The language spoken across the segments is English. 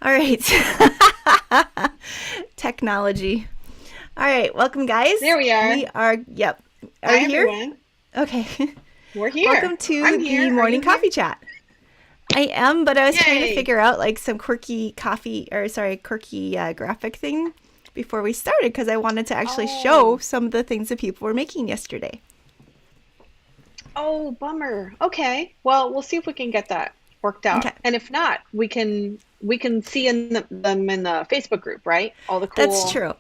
All right. Technology. All right. Welcome, guys. There we are. We are, yep. Are Hi, you here? everyone. Okay. We're here. Welcome to I'm the here. morning coffee chat. I am, but I was trying to Yay. figure out like some quirky graphic thing before we started because I wanted to actually show some of the things that people were making yesterday. Oh, bummer. Okay. Well, we'll see if we can get that worked out. Okay. And if not, we can see them in the Facebook group, right? All the cool. That's true.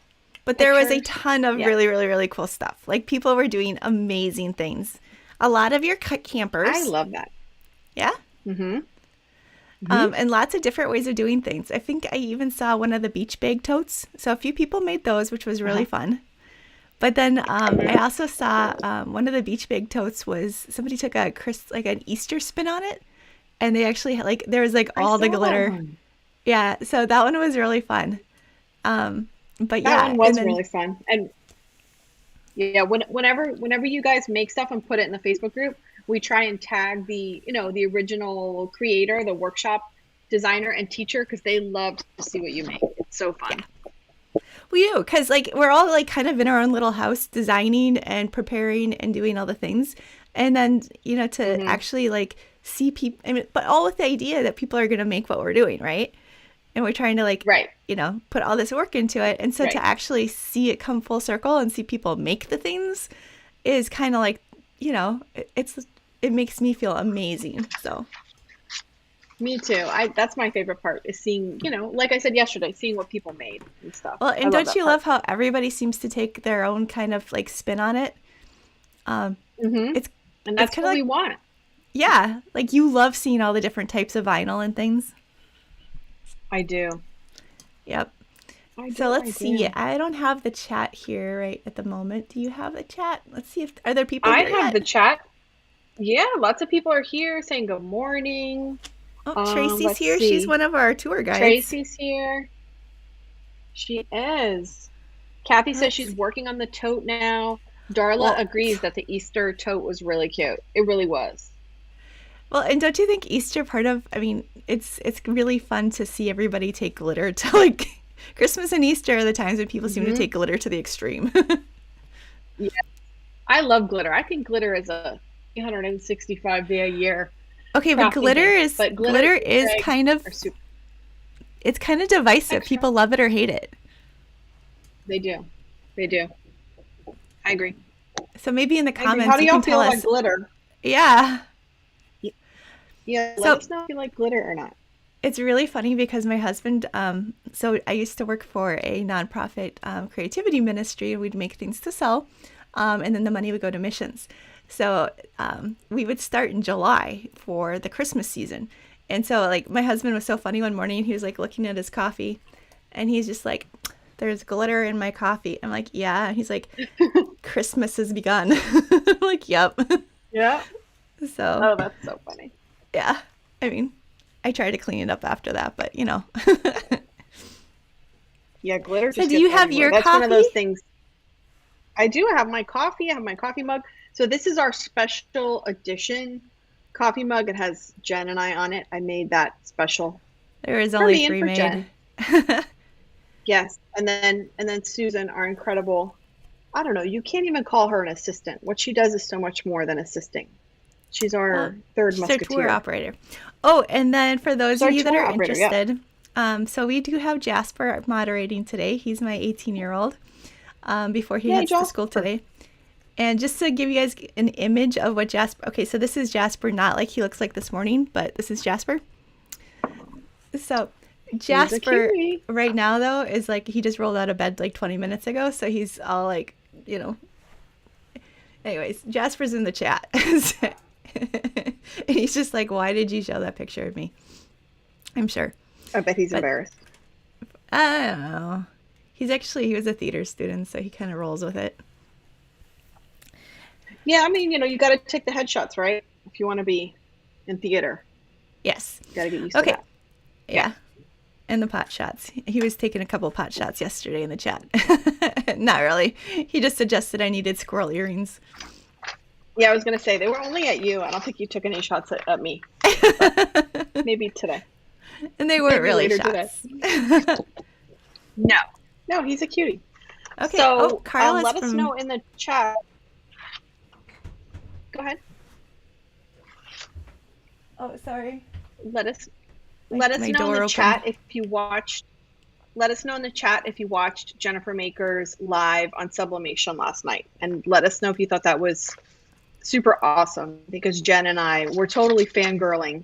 But there was a pictures. ton of really cool stuff. Like people were doing amazing things. A lot of your campers. I love that. Yeah. Mm-hmm. And lots of different ways of doing things. I think I even saw one of the beach bag totes. So a few people made those, which was really fun. But then I also saw one of the beach bag totes was somebody took an Easter spin on it. And they actually had there was all the glitter. Yeah. So that one was really fun. But That one was really fun. And yeah, whenever you guys make stuff and put it in the Facebook group, we try and tag the original creator, the workshop designer and teacher, because they love to see what you make. It's so fun. Yeah. We do, because we're all kind of in our own little house designing and preparing and doing all the things. And then, to actually see people, but all with the idea that people are going to make what we're doing, right? And we're trying to put all this work into it. And so to actually see it come full circle and see people make the things is kind of it makes me feel amazing. So me too. That's my favorite part is seeing, like I said yesterday, seeing what people made and stuff. Well, and don't you love how everybody seems to take their own kind of spin on it? And that's what we want. Yeah. You love seeing all the different types of vinyl and things. I do. Yep. So let's see. I don't have the chat here right at the moment. Do you have the chat? Let's see are there people here I have the chat. Yeah, lots of people are here saying good morning. Oh, Tracy's here. See. She's one of our tour guides. Tracy's here. She is. Kathy says she's working on the tote now. Darla agrees that the Easter tote was really cute. It really was. Well, and don't you think Easter it's really fun to see everybody take glitter to Christmas and Easter are the times when people seem to take glitter to the extreme. Yeah. I love glitter. I think glitter is a 365-day a year. Okay, but glitter is kind of it's kind of divisive. Extra. People love it or hate it. They do. I agree. So maybe in the comments, how do y'all feel about glitter? Yeah. Yeah, let us know if you like glitter or not. It's really funny because my husband, so I used to work for a nonprofit creativity ministry, and we'd make things to sell, and then the money would go to missions. So we would start in July for the Christmas season. And so my husband was so funny one morning, he was looking at his coffee, and he's just there's glitter in my coffee. I'm like, yeah. And he's like, Christmas has begun. I'm like, yep. Yeah. So. Oh, that's so funny. Yeah. I try to clean it up after that, but Yeah, glitter. So do you have your That's coffee? One of those things. I do have my coffee. I have my coffee mug. So this is our special edition coffee mug. It has Jen and I on it. I made that special. There is only 3 made. Jen. Yes, and then Susan, our incredible. I don't know. You can't even call her an assistant. What she does is so much more than assisting. She's our third musketeer. She's our tour operator. Oh, and then for those of you that are interested, so we do have Jasper moderating today. He's my 18-year-old before he heads to school today. And just to give you guys an image of what Jasper... Okay, so this is Jasper, not like he looks like this morning, but this is Jasper. So Jasper right now, though, is he just rolled out of bed 20 minutes ago, so he's all Anyways, Jasper's in the chat. And he's just why did you show that picture of me? I'm sure. I bet he's embarrassed. I don't know. He was a theater student, so he kind of rolls with it. Yeah, you got to take the headshots, right? If you want to be in theater. Yes. You got to get used to that. Yeah. And the pot shots. He was taking a couple pot shots yesterday in the chat. Not really. He just suggested I needed squirrel earrings. Yeah, I was going to say, they were only at you. I don't think you took any shots at me. Maybe today. And they weren't Maybe really later shots. No. No, he's a cutie. Okay. So Carla's let us know in the chat. Go ahead. Oh, sorry. Let us know in the chat if you watched. Let us know in the chat if you watched Jennifer Maker's live on Sublimation last night, and let us know if you thought that was super awesome, because Jen and I were totally fangirling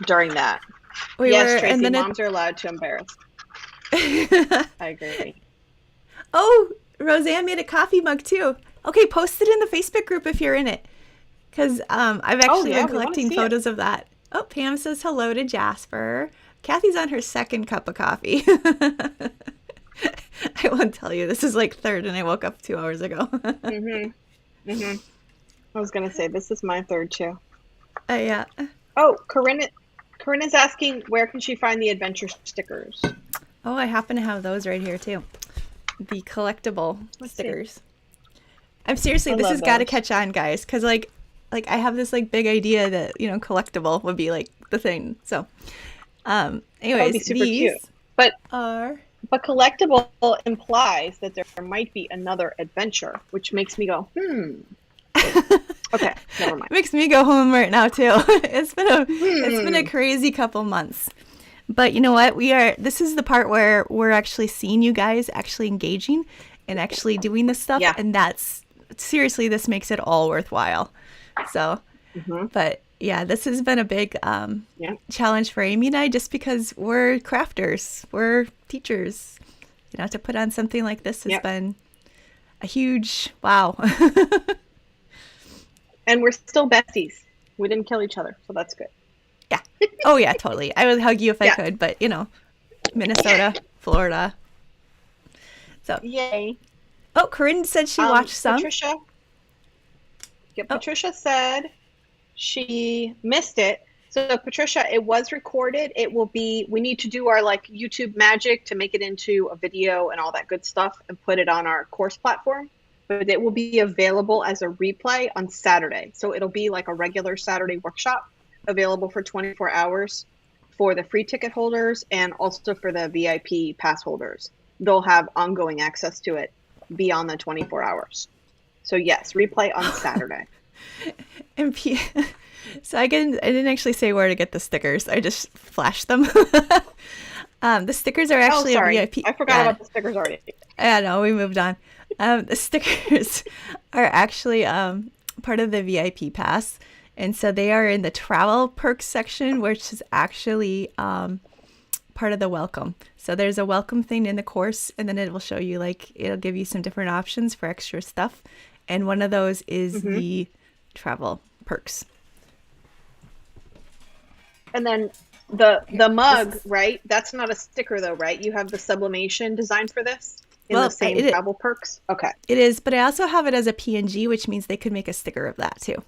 during that. Yes, Tracy, and moms are allowed to embarrass. I agree. Oh, Roseanne made a coffee mug too. Okay, post it in the Facebook group if you're in it, because I've actually been collecting photos of that. Oh, Pam says hello to Jasper. Kathy's on her second cup of coffee. I won't tell you. This is like third, and I woke up 2 hours ago. I was gonna say this is my third too. Yeah. Oh, Corinna's asking where can she find the adventure stickers? Oh, I happen to have those right here too. The collectible stickers. I'm seriously, this has got to catch on, guys, because like I have this like big idea that collectible would be like the thing. So, anyways, be super cute. But collectible implies that there might be another adventure, which makes me go, Okay, never mind. Makes me go home right now too. It's been a crazy couple months. But you know what? This is the part where we're actually seeing you guys actually engaging and actually doing this stuff. Yeah. And that's seriously, this makes it all worthwhile. So, but yeah, this has been a big challenge for Amy and I, just because we're crafters, we're teachers. To put on something like this has been a huge wow. And we're still besties. We didn't kill each other, so that's good. Yeah. Oh, yeah, totally. I would hug you if I could, but, Minnesota, Florida. So. Yay. Oh, Corinne said she watched some. Patricia said she missed it. So, Patricia, it was recorded. We need to do our, YouTube magic to make it into a video and all that good stuff and put it on our course platform. But it will be available as a replay on Saturday. So, it'll be like a regular Saturday workshop, available for 24 hours for the free ticket holders and also for the VIP pass holders. They'll have ongoing access to it beyond the 24 hours. So yes, replay on Saturday. And so I didn't actually say where to get the stickers. I just flashed them. The stickers are actually a VIP. I forgot about the stickers already. Yeah, no, we moved on. The stickers are actually part of the VIP pass. And so they are in the travel perks section, which is actually part of the welcome. So there's a welcome thing in the course, and then it will show you, it'll give you some different options for extra stuff. And one of those is the travel perks. And then the mug, right? That's not a sticker though, right? You have the sublimation design for this in the same travel perks? Okay. It is, but I also have it as a PNG, which means they could make a sticker of that too.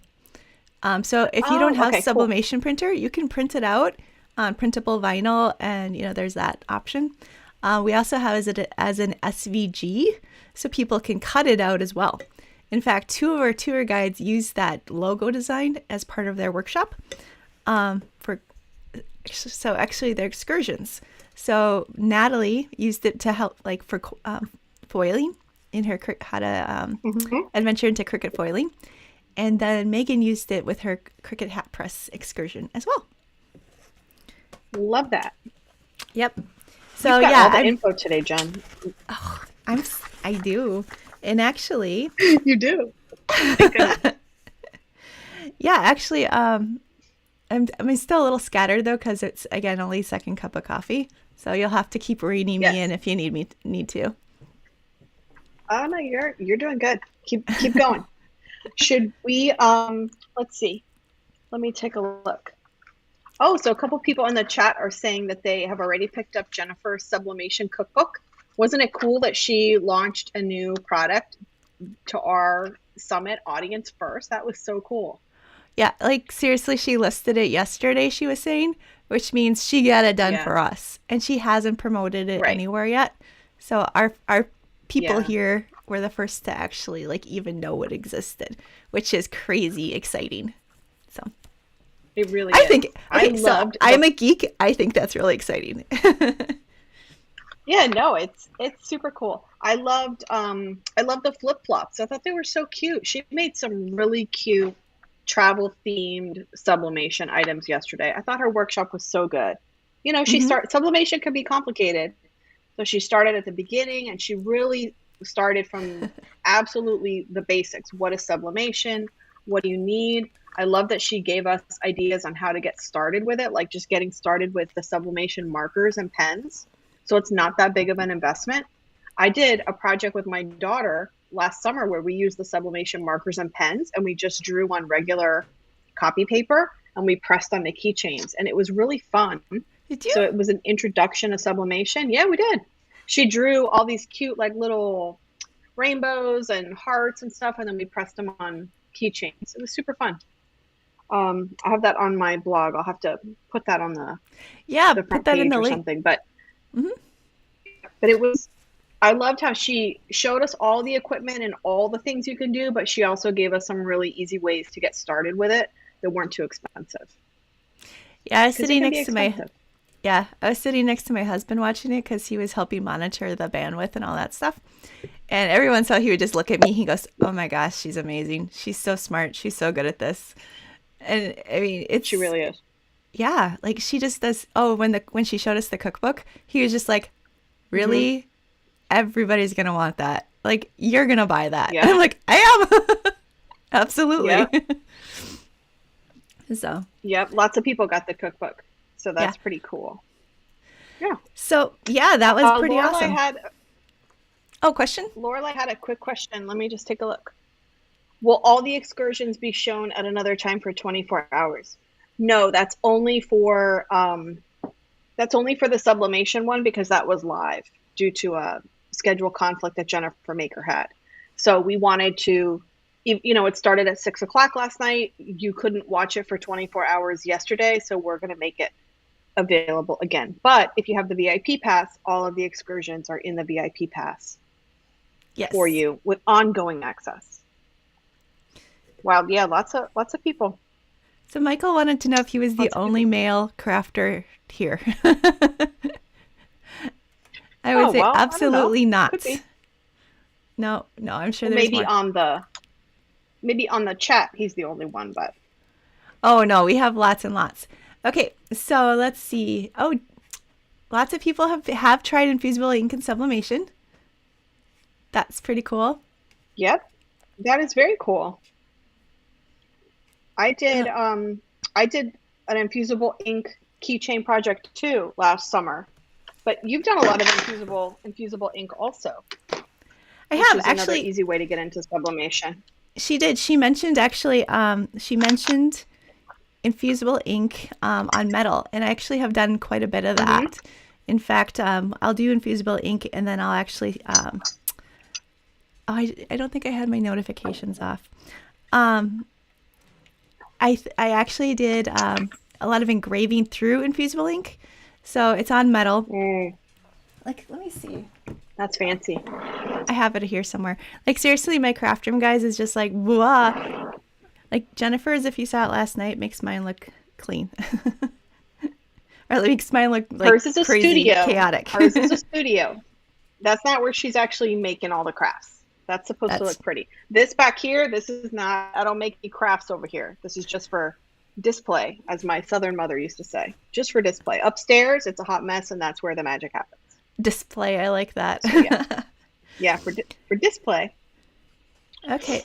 So if you don't have sublimation printer, you can print it out on printable vinyl, and there's that option. We also have it as an SVG, so people can cut it out as well. In fact, 2 of our tour guides use that logo design as part of their workshop so actually they're excursions. So Natalie used it to help for foiling in her how to adventure into Cricut foiling. And then Megan used it with her Cricut hat press excursion as well. Love that. Yep. So You've got all the info today, Jen. Oh, I do. And actually, you do. Yeah, actually, I'm still a little scattered though, because it's again only second cup of coffee. So you'll have to keep reining me in if you need to. Oh no, you're doing good. Keep going. Should we, let's see. Let me take a look. Oh, so a couple people in the chat are saying that they have already picked up Jennifer's sublimation cookbook. Wasn't it cool that she launched a new product to our summit audience first? That was so cool. Yeah, seriously, she listed it yesterday, she was saying, which means she got it done for us. And she hasn't promoted it anywhere yet. So our people here were the first to actually even know it existed, which is crazy exciting. So It really I is. think, okay, so I'm a geek. I think that's really exciting. Yeah, no, it's super cool. I loved the flip-flops. I thought they were so cute. She made some really cute travel themed sublimation items yesterday. I thought her workshop was so good. You know, Hmm. sublimation can be complicated. So she started at the beginning and she really started from absolutely the basics. What is sublimation? What do you need? I love that she gave us ideas on how to get started with it, like just getting started with the sublimation markers and pens. So it's not that big of an investment. I did a project with my daughter last summer where we used the sublimation markers and pens and we just drew on regular copy paper and we pressed on the keychains and it was really fun. Did you? So it was an introduction to sublimation. Yeah, we did. She drew all these cute like little rainbows and hearts and stuff and then we pressed them on keychains. It was super fun. I have that on my blog. I'll have to put that on Yeah, the put front that in page the or link. something. But Hmm. it was I loved how she showed us all the equipment and all the things you can do, but she also gave us some really easy ways to get started with it that weren't too expensive. Yeah, I was Because it sitting can be next to my expensive. yeah, I was sitting next to my husband watching it because he was helping monitor the bandwidth and all that stuff. And every once in a while, he would just look at me. He goes, "Oh my gosh, she's amazing. She's so smart. She's so good at this." And I mean, She it's really is. yeah, like she just does. Oh, when she showed us the cookbook, he was just like, Hmm. "Really? Everybody's gonna want that. Like, you're gonna buy that." And I'm Yeah. like, "I am." Absolutely. Yep. So, Yep. Lots of people got the cookbook. So yeah. that's pretty cool. Yeah. So, yeah, that was pretty Lorelai awesome. had Oh, question? Lorelai had a quick question. Let me just take a look. Will all the excursions be shown at another time for 24 hours? No, that's only for the sublimation one because that was live due to a schedule conflict that Jennifer Maker had. So we wanted to, it started at 6 o'clock last night. You couldn't watch it for 24 hours yesterday, so we're going to make it available again. But if you have the VIP pass, all of the excursions are in the VIP pass for Yes. you with ongoing access. Wow, yeah, lots of people. So Michael wanted to know if he was the Lots of only people. male crafter here. I would Oh, say well, I don't know. absolutely Could not. be. No, no, I'm sure Well, there's more. maybe on the chat he's the only one, but Oh, no, we have lots and lots. Okay, so let's see. Oh, lots of people have tried infusible ink and sublimation. That's pretty cool. yep, that is very cool. I Uh, did um I did an infusible ink keychain project too last summer. But you've done a lot of infusible ink also, I which have is another actually. easy way to get into sublimation. She did. She mentioned actually. She mentioned infusible ink on metal, and I actually have done quite a bit of Mm-hmm. that. In fact, I'll do infusible ink, and then I'll actually. Oh, I don't think I had my notifications off. Um, I actually did a lot of engraving through infusible ink, so it's on metal. Mm, Like, let me see. that's fancy. I have it here somewhere. Like, seriously, my craft room, guys, is just like, whoa. Like, Jennifer's, if you saw it last night, makes mine look clean. Or it makes mine look like Hers is a crazy, studio. chaotic. Hers is a studio. That's not where she's actually making all the crafts. That's supposed to That's look pretty. This back here, this is not, I don't make any crafts over here. This is just for display, as my southern mother used to say. Just for display. Upstairs, it's a hot mess, and that's where the magic happens. display. I like that. So yeah. Yeah, for display. Okay.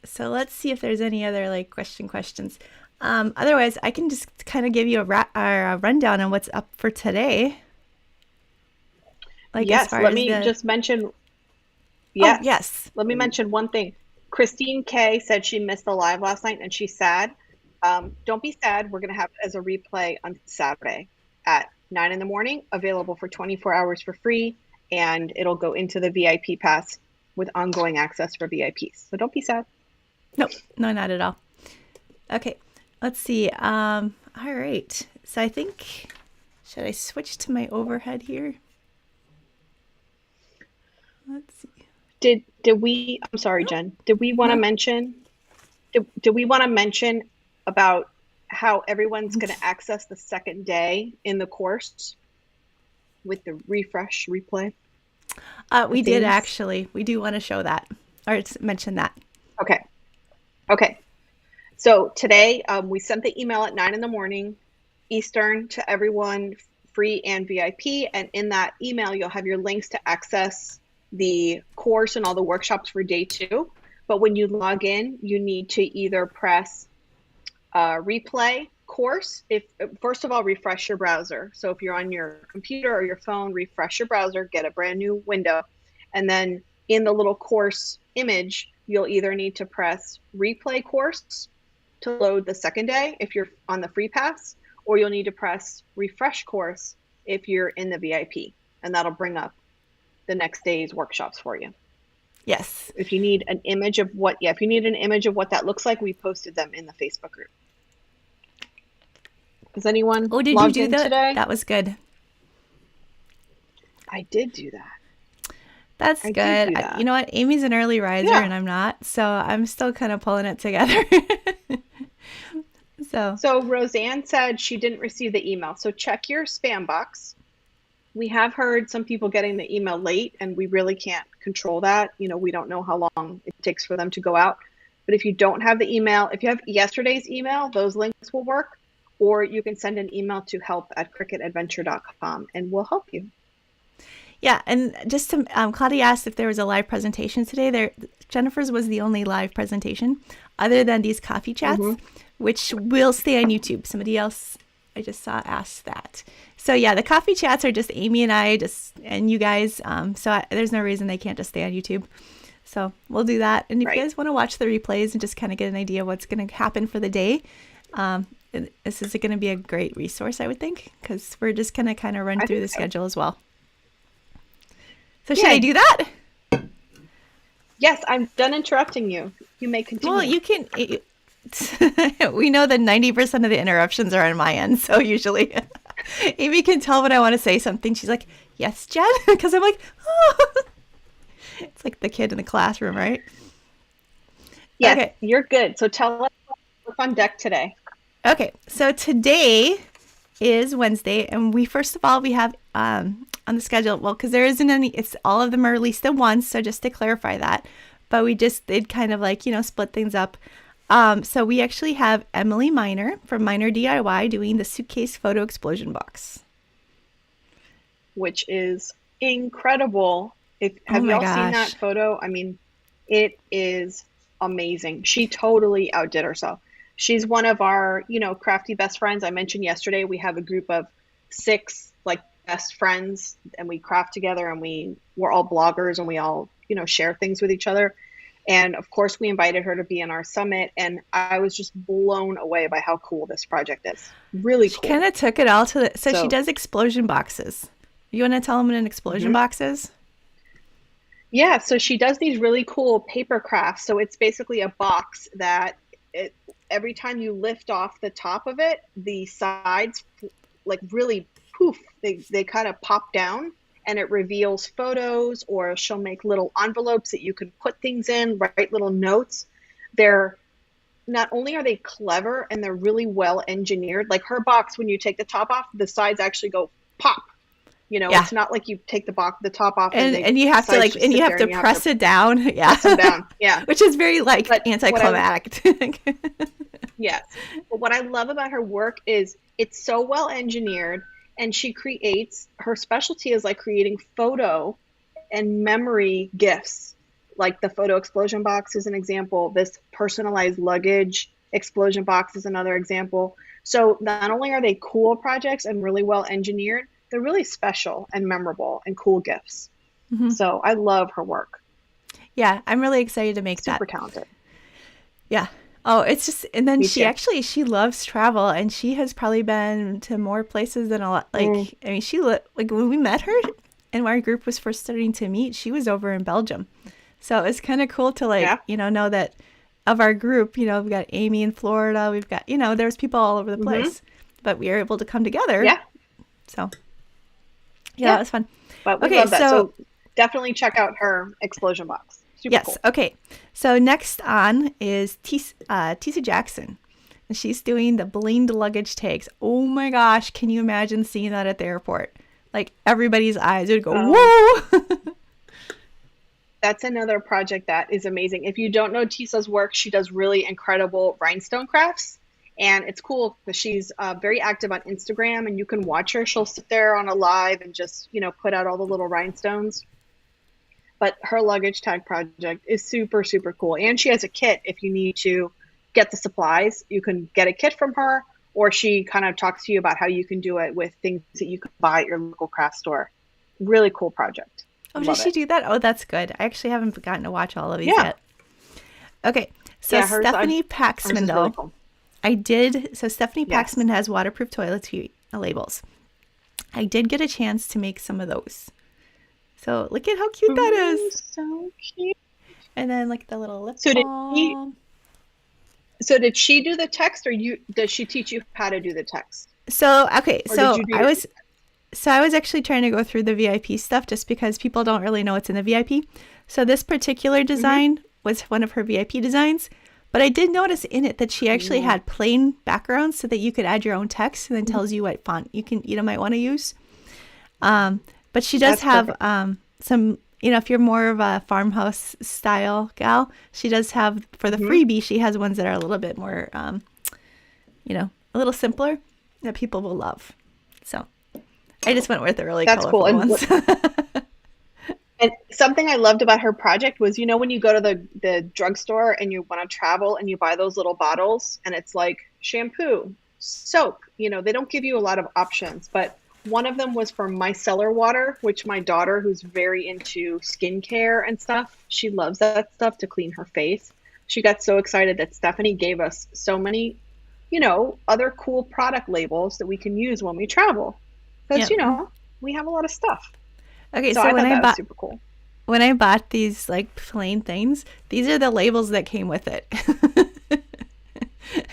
So let's see if there's any other like questions. Otherwise, I can just kind of give you a rundown on what's up for today. Like as Yes, far let as me the just mention oh yes. yes, Let me mention one thing. Christine K said she missed the live last night and she's sad. Don't be sad. We're going to have it as a replay on Saturday at 9 in the morning, available for 24 hours for free, and it'll go into the VIP pass with ongoing access for VIPs. So don't be sad. nope, no, not at all. Okay, let's see. All right. So I think should I switch to my overhead here? Let's see. Did we, I'm sorry, Nope, Jen, did we want to no. mention, did we want to mention about how everyone's going to access the second day in the course with the refresh replay? We did actually. We do want to show that or mention that. Okay. So today we sent the email at 9 a.m. Eastern to everyone, free and VIP. And in that email, you'll have your links to access the course and all the workshops for day 2. But when you log in, you need to either press replay course. First of all, refresh your browser. So if you're on your computer or your phone, refresh your browser, get a brand new window. And then in the little course image, you'll either need to press replay course to load the second day if you're on the free pass, or you'll need to press refresh course if you're in the VIP, and that'll bring up the next day's workshops for you. Yes. If you need an image of what that looks like, we posted them in the Facebook group. Has anyone did you do that today? That was good. I did do that. That's good. You know what? Amy's an early riser and I'm not, so I'm still kind of pulling it together. So Roseanne said she didn't receive the email. So check your spam box. We have heard some people getting the email late, and we really can't control that. You know, we don't know how long it takes for them to go out. But if you don't have the email, if you have yesterday's email, those links will work. Or you can send an email to help@cricutadventure.com and we'll help you. Yeah, and just to, Claudia asked if there was a live presentation today. Jennifer's was the only live presentation, other than these coffee chats, which will stay on YouTube. Somebody else I just saw asked that. So yeah, the coffee chats are just Amy and I, and you guys. There's no reason they can't just stay on YouTube. So we'll do that. And if you guys want to watch the replays and just kind of get an idea of what's going to happen for the day, this is going to be a great resource, I would think, because we're just going to kind of run through the schedule as well. So should I do that? Yes, I'm done interrupting you. You may continue. Well, you can. We know that 90% of the interruptions are on my end, so usually Amy can tell when I want to say something. She's like, "Yes, Jen," because I'm like, "Oh." It's like the kid in the classroom, right? Yeah, okay. You're good. So tell us what's on deck today. Okay, so today is Wednesday, and we have on the schedule, well, because there isn't any, it's all of them are released at once, so just to clarify that, but we just did kind of like, split things up. So we actually have Emily Miner from Miner DIY doing the Suitcase photo explosion box, which is incredible. Have y'all seen that photo? I mean, it is amazing. She totally outdid herself. She's one of our, crafty best friends. I mentioned yesterday, we have a group of 6 best friends, and we craft together, and we're all bloggers, and we all, share things with each other. And of course, we invited her to be in our summit, and I was just blown away by how cool this project is. Really cool. She kind of took it all to the, so she does explosion boxes. You want to tell them what an explosion box is? Yeah, so she does these really cool paper crafts. So it's basically a box that every time you lift off the top of it, the sides really poof, they kind of pop down, and it reveals photos, or she'll make little envelopes that you can put things in, write little notes. They're not only are they clever, and they're really well engineered. Like her box, when you take the top off, the sides actually go pop. It's not like you take the top off and you have to press it down. Yeah. Press them down. Yeah. Which is very anticlimactic. Yes. But what I love about her work is it's so well engineered, and she creates, her specialty is creating photo and memory gifts. Like the photo explosion box is an example. This personalized luggage explosion box is another example. So not only are they cool projects and really well engineered, they're really special and memorable and cool gifts. So I love her work. Yeah, I'm really excited to make that. Super talented. Yeah. Oh, it's just, and then she loves travel, and she has probably been to more places than a lot. I mean, when we met her and our group was first starting to meet, she was over in Belgium. So it's kind of cool to know that of our group, we've got Amy in Florida, we've got, there's people all over the place, but we were able to come together. Yeah. So yeah, it was fun. But we love that. So definitely check out her explosion box. Super cool. Okay. So next on is Tisa Jackson. And she's doing the Blinged luggage tags. Oh my gosh, can you imagine seeing that at the airport? Like everybody's eyes would go, whoa! That's another project that is amazing. If you don't know Tisa's work, she does really incredible rhinestone crafts. And it's cool because she's very active on Instagram, and you can watch her. She'll sit there on a live and just, put out all the little rhinestones. But her luggage tag project is super, super cool. And she has a kit if you need to get the supplies. You can get a kit from her, or she kind of talks to you about how you can do it with things that you can buy at your local craft store. Really cool project. Oh, does she do that? Oh, that's good. I actually haven't gotten to watch all of these yet. Okay. So Stephanie Paxman, though. Really cool. Stephanie Paxman has waterproof toiletry labels. I did get a chance to make some of those. So look at how cute that is. So cute. And then like the little lip balm. So did she do the text, or does she teach you how to do the text? So, okay. So I was actually trying to go through the VIP stuff just because people don't really know what's in the VIP. So this particular design was one of her VIP designs. But I did notice in it that she actually had plain backgrounds so that you could add your own text, and then tells you what font you might want to use. But she does have some, if you're more of a farmhouse style gal, she does have, for the freebie, she has ones that are a little bit more, a little simpler that people will love. So I just went with the really colorful ones. And something I loved about her project was, when you go to the drugstore and you want to travel and you buy those little bottles and it's like shampoo, soap, they don't give you a lot of options. But one of them was for micellar water, which my daughter, who's very into skincare and stuff, she loves that stuff to clean her face. She got so excited that Stephanie gave us so many, other cool product labels that we can use when we travel. Because, we have a lot of stuff. Okay, so when I bought, super cool. When I bought these like plain things, these are the labels that came with it.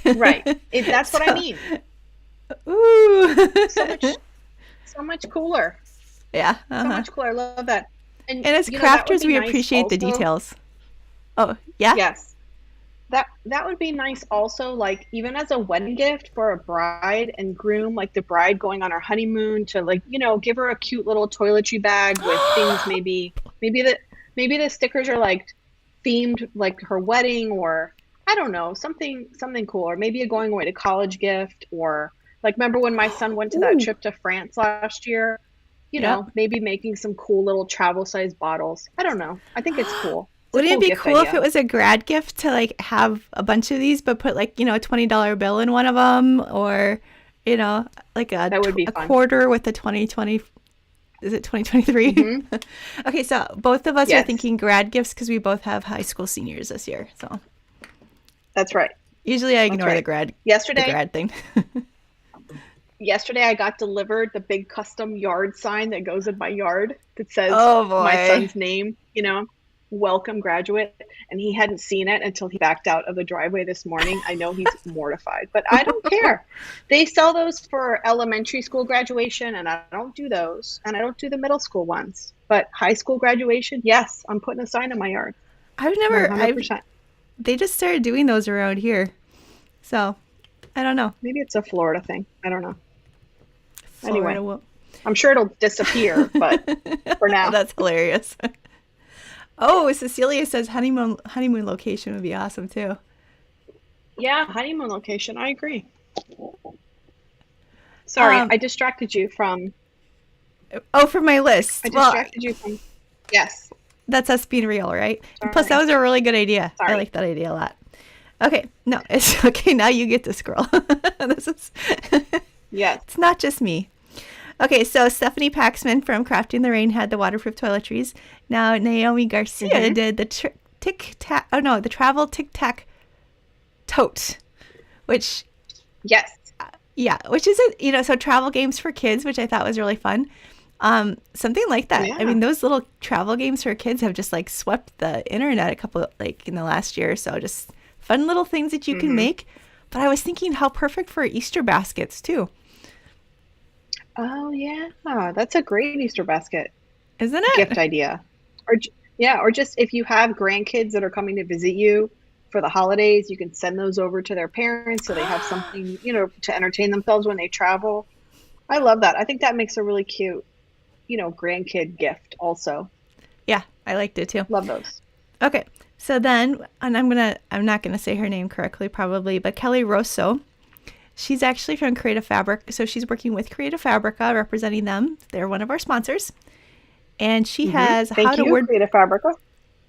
Right. That's what I mean. Ooh. So much cooler. Yeah. So much cooler. I love that. And as crafters, we appreciate the details. Oh, yeah? Yes. That would be nice also, like even as a wedding gift for a bride and groom, like the bride going on her honeymoon, to like, give her a cute little toiletry bag with things, maybe the stickers are like themed like her wedding, or I don't know, something cool, or maybe a going away to college gift, or like remember when my son went to that trip to France last year, maybe making some cool little travel size bottles. I don't know. I think it's cool. Wouldn't it be cool if it was a grad gift to like have a bunch of these, but put like, a $20 bill in one of them, or, like that would be fun. Quarter with the 2020, is it 2023? Mm-hmm. Okay. So both of us are thinking grad gifts because we both have high school seniors this year. So that's right. Usually I ignore the grad thing. Yesterday I got delivered the big custom yard sign that goes in my yard that says my son's name, welcome graduate, and he hadn't seen it until he backed out of the driveway this morning. I know he's mortified, but I don't care. They sell those for elementary school graduation, and I don't do those, and I don't do the middle school ones. But high school graduation, yes, I'm putting a sign in my yard. They just started doing those around here, so I don't know. Maybe it's a Florida thing. I don't know. Anyway, I'm sure it'll disappear, but for now. That's hilarious. Oh, Cecilia says honeymoon location would be awesome too. Yeah, honeymoon location. I agree. Sorry, I distracted you from. Oh, from my list. I distracted you from. Yes. That's us being real, right? Plus, that was a really good idea. Sorry. I like that idea a lot. Okay, no, it's okay. Now you get to scroll. This is. Yes. It's not just me. Okay, so Stephanie Paxman from Crafting the Rain had the waterproof toiletries. Now Naomi Garcia did the the travel tic-tac tote, which which is so travel games for kids, which I thought was really fun. Something like that. Yeah. I mean, those little travel games for kids have just like swept the internet in the last year or so. Just fun little things that you can make. But I was thinking how perfect for Easter baskets too. Oh yeah, that's a great Easter basket, isn't it? Gift idea, or just if you have grandkids that are coming to visit you for the holidays. You can send those over to their parents so they have something, to entertain themselves when they travel. I love that. I think that makes a really cute, grandkid gift also. Yeah, I liked it too. Love those. Okay. So then, and I'm not gonna say her name correctly probably, but Kelly Rossouw. She's actually from Creative Fabrica. So she's working with Creative Fabrica, representing them. They're one of our sponsors. And she has Creative Fabrica.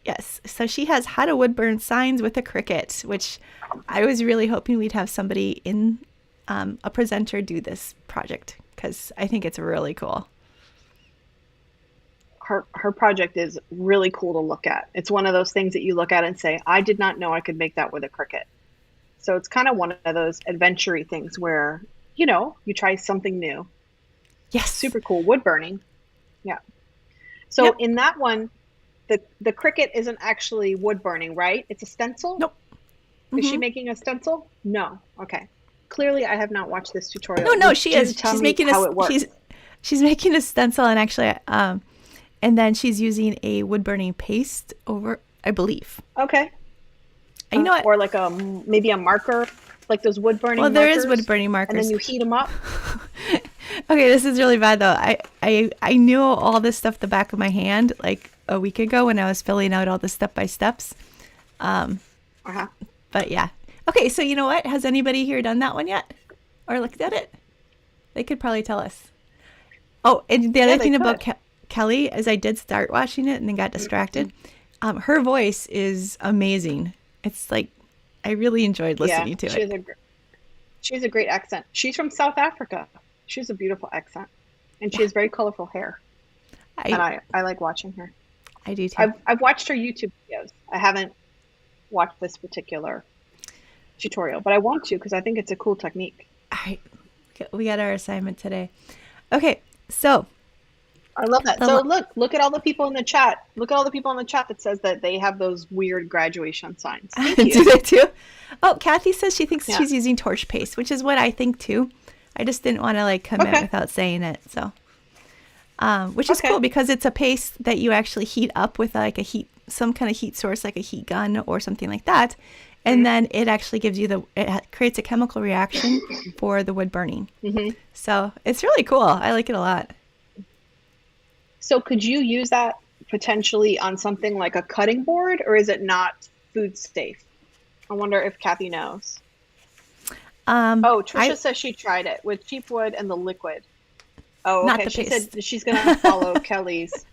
Yes. So she has how to Woodburn signs with a Cricut, which I was really hoping we'd have somebody in a presenter do this project because I think it's really cool. Her project is really cool to look at. It's one of those things that you look at and say, I did not know I could make that with a Cricut. So it's kind of one of those adventure-y things where, you try something new. Yes. Super cool. Wood burning. Yeah. So in that one, the Cricut isn't actually wood burning, right? It's a stencil? Nope. Mm-hmm. Is she making a stencil? No. Okay. Clearly, I have not watched this tutorial. No, she is. She's making she's making a stencil, and actually, and then she's using a wood burning paste over, I believe. Okay. You know what? Or like maybe a marker, like those wood burning. Well, there is wood burning markers, and then you heat them up. Okay, this is really bad though. I knew all this stuff the back of my hand like a week ago when I was filling out all the step by steps. But yeah. Okay, so you know what? Has anybody here done that one yet, or looked at it? They could probably tell us. Oh, and the other thing about Kelly is I did start watching it and then got distracted. Her voice is amazing. It's like I really enjoyed listening to it. She has a great accent. She's from South Africa. She has a beautiful accent, and she has very colorful hair. I like watching her. I do too. I've watched her YouTube videos. I haven't watched this particular tutorial, but I want to because I think it's a cool technique. All right, we got our assignment today. Okay, so I love that. So look at all the people in the chat. Look at all the people in the chat that says that they have those weird graduation signs. Thank you. Do they too? Oh, Kathy says she thinks she's using torch paste, which is what I think too. I just didn't want to like commit without saying it. So, which is cool because it's a paste that you actually heat up with like some kind of heat source, like a heat gun or something like that. And then it actually gives you it creates a chemical reaction for the wood burning. Mm-hmm. So it's really cool. I like it a lot. So could you use that potentially on something like a cutting board, or is it not food safe? I wonder if Kathy knows. Trisha says she tried it with cheap wood and the liquid. Oh, okay. She said she's going to follow Kelly's.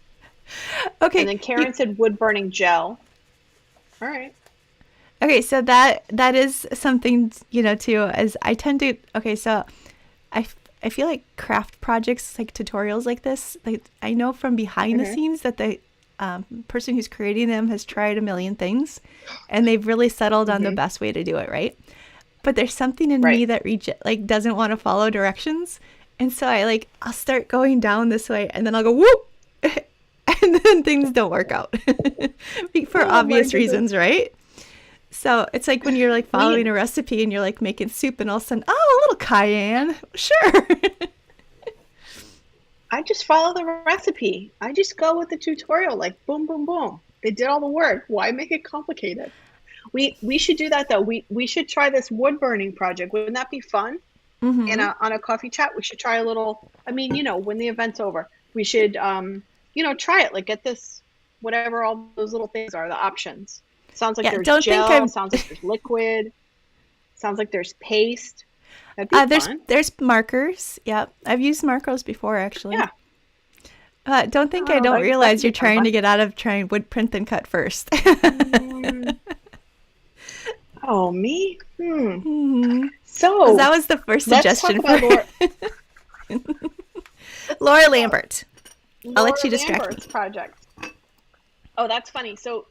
Okay. And then Karen said wood burning gel. All right. Okay, so that is something, too, as I tend to, so I feel like craft projects, like tutorials like this, I know from behind the scenes that the person who's creating them has tried a million things, and they've really settled on the best way to do it, right? But there's something in me that doesn't want to follow directions, and so I'll start going down this way, and then I'll go whoop, and then things don't work out for obvious reasons, right? So it's like when you're following a recipe and you're making soup and all of a sudden, a little cayenne. Sure. I just follow the recipe. I just go with the tutorial, boom, boom, boom. They did all the work. Why make it complicated? We should do that though. We should try this wood burning project. Wouldn't that be fun? Mm-hmm. And on a coffee chat, we should try a little, when the event's over, we should, try it. Get this, whatever all those little things are, the options. Sounds like there's gel. Sounds like there's liquid. Sounds like there's paste. That'd be fun. There's markers. Yep, I've used markers before actually. Yeah. Don't think I don't realize you're trying to get out of trying wood print and cut first. Oh, me? Mm-hmm. So that was the first suggestion for Laura Lambert. I'll let you distract Lambert's me. Project. Oh, that's funny. So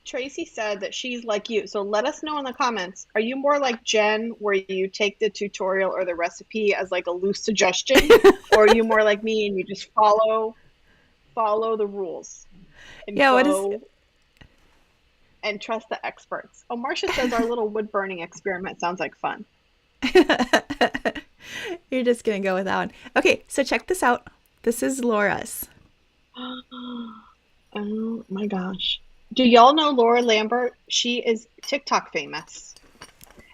Tracy said that she's like you. So let us know in the comments. Are you more like Jen, where you take the tutorial or the recipe as a loose suggestion, or are you more like me and you just follow the rules? And and trust the experts. Oh, Marcia says our little wood burning experiment sounds like fun. You're just gonna go with that one. Okay, so check this out. This is Laura's. Oh my gosh. Do y'all know Laura Lambert? She is TikTok famous.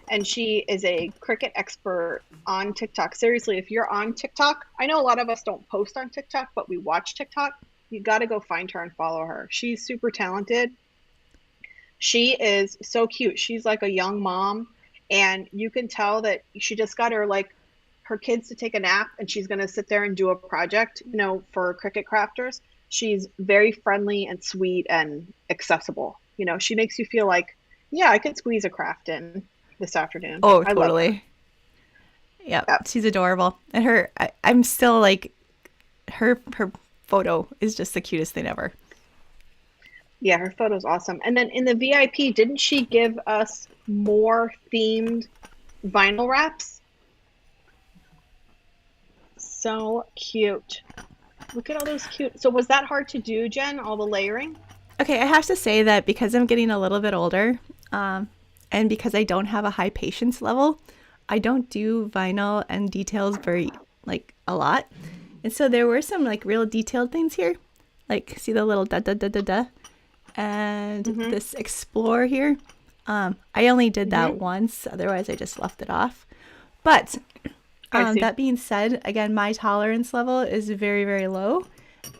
And she is a Cricut expert on TikTok. Seriously, if you're on TikTok, I know a lot of us don't post on TikTok, but we watch TikTok. You got to go find her and follow her. She's super talented. She is so cute. She's like a young mom, and you can tell that she just got her kids to take a nap, and she's going to sit there and do a project, for Cricut crafters. She's very friendly and sweet and accessible. She makes you feel like, yeah, I could squeeze a craft in this afternoon. Oh, totally. Yep. She's adorable. And I'm still like, her photo is just the cutest thing ever. Yeah, her photo's awesome. And then in the VIP, didn't she give us more themed vinyl wraps? So cute. Look at all those cute. So was that hard to do, Jen, all the layering? Okay, I have to say that because I'm getting a little bit older, and because I don't have a high patience level, I don't do vinyl and details a lot. And so there were some real detailed things here. See the little da-da-da-da-da and this explore here. I only did that once. Otherwise, I just left it off. But that being said, again, my tolerance level is very, very low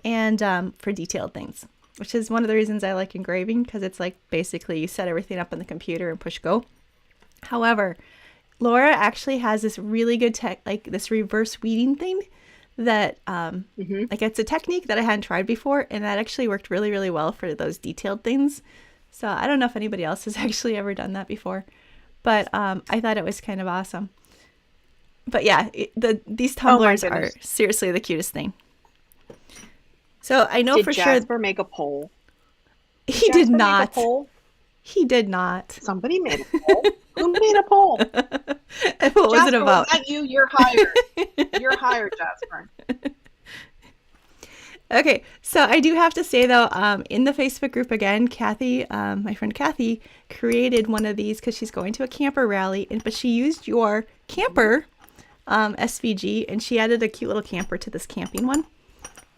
and for detailed things, which is one of the reasons I like engraving, because it's basically you set everything up on the computer and push go. However, Laura actually has this really good this reverse weeding thing that it's a technique that I hadn't tried before, and that actually worked really, really well for those detailed things. So I don't know if anybody else has actually ever done that before, but I thought it was kind of awesome. But yeah, these tumblers are seriously the cutest thing. So I know for sure. Did Jasper make a poll? He did not. Make a poll? He did not. Somebody made a poll. Who made a poll? What was it about? Was that you? You're hired. You're hired, Jasper. Okay, so I do have to say though, in the Facebook group again, Kathy, my friend Kathy, created one of these because she's going to a camper rally, but she used your camper SVG, and she added a cute little camper to this camping one.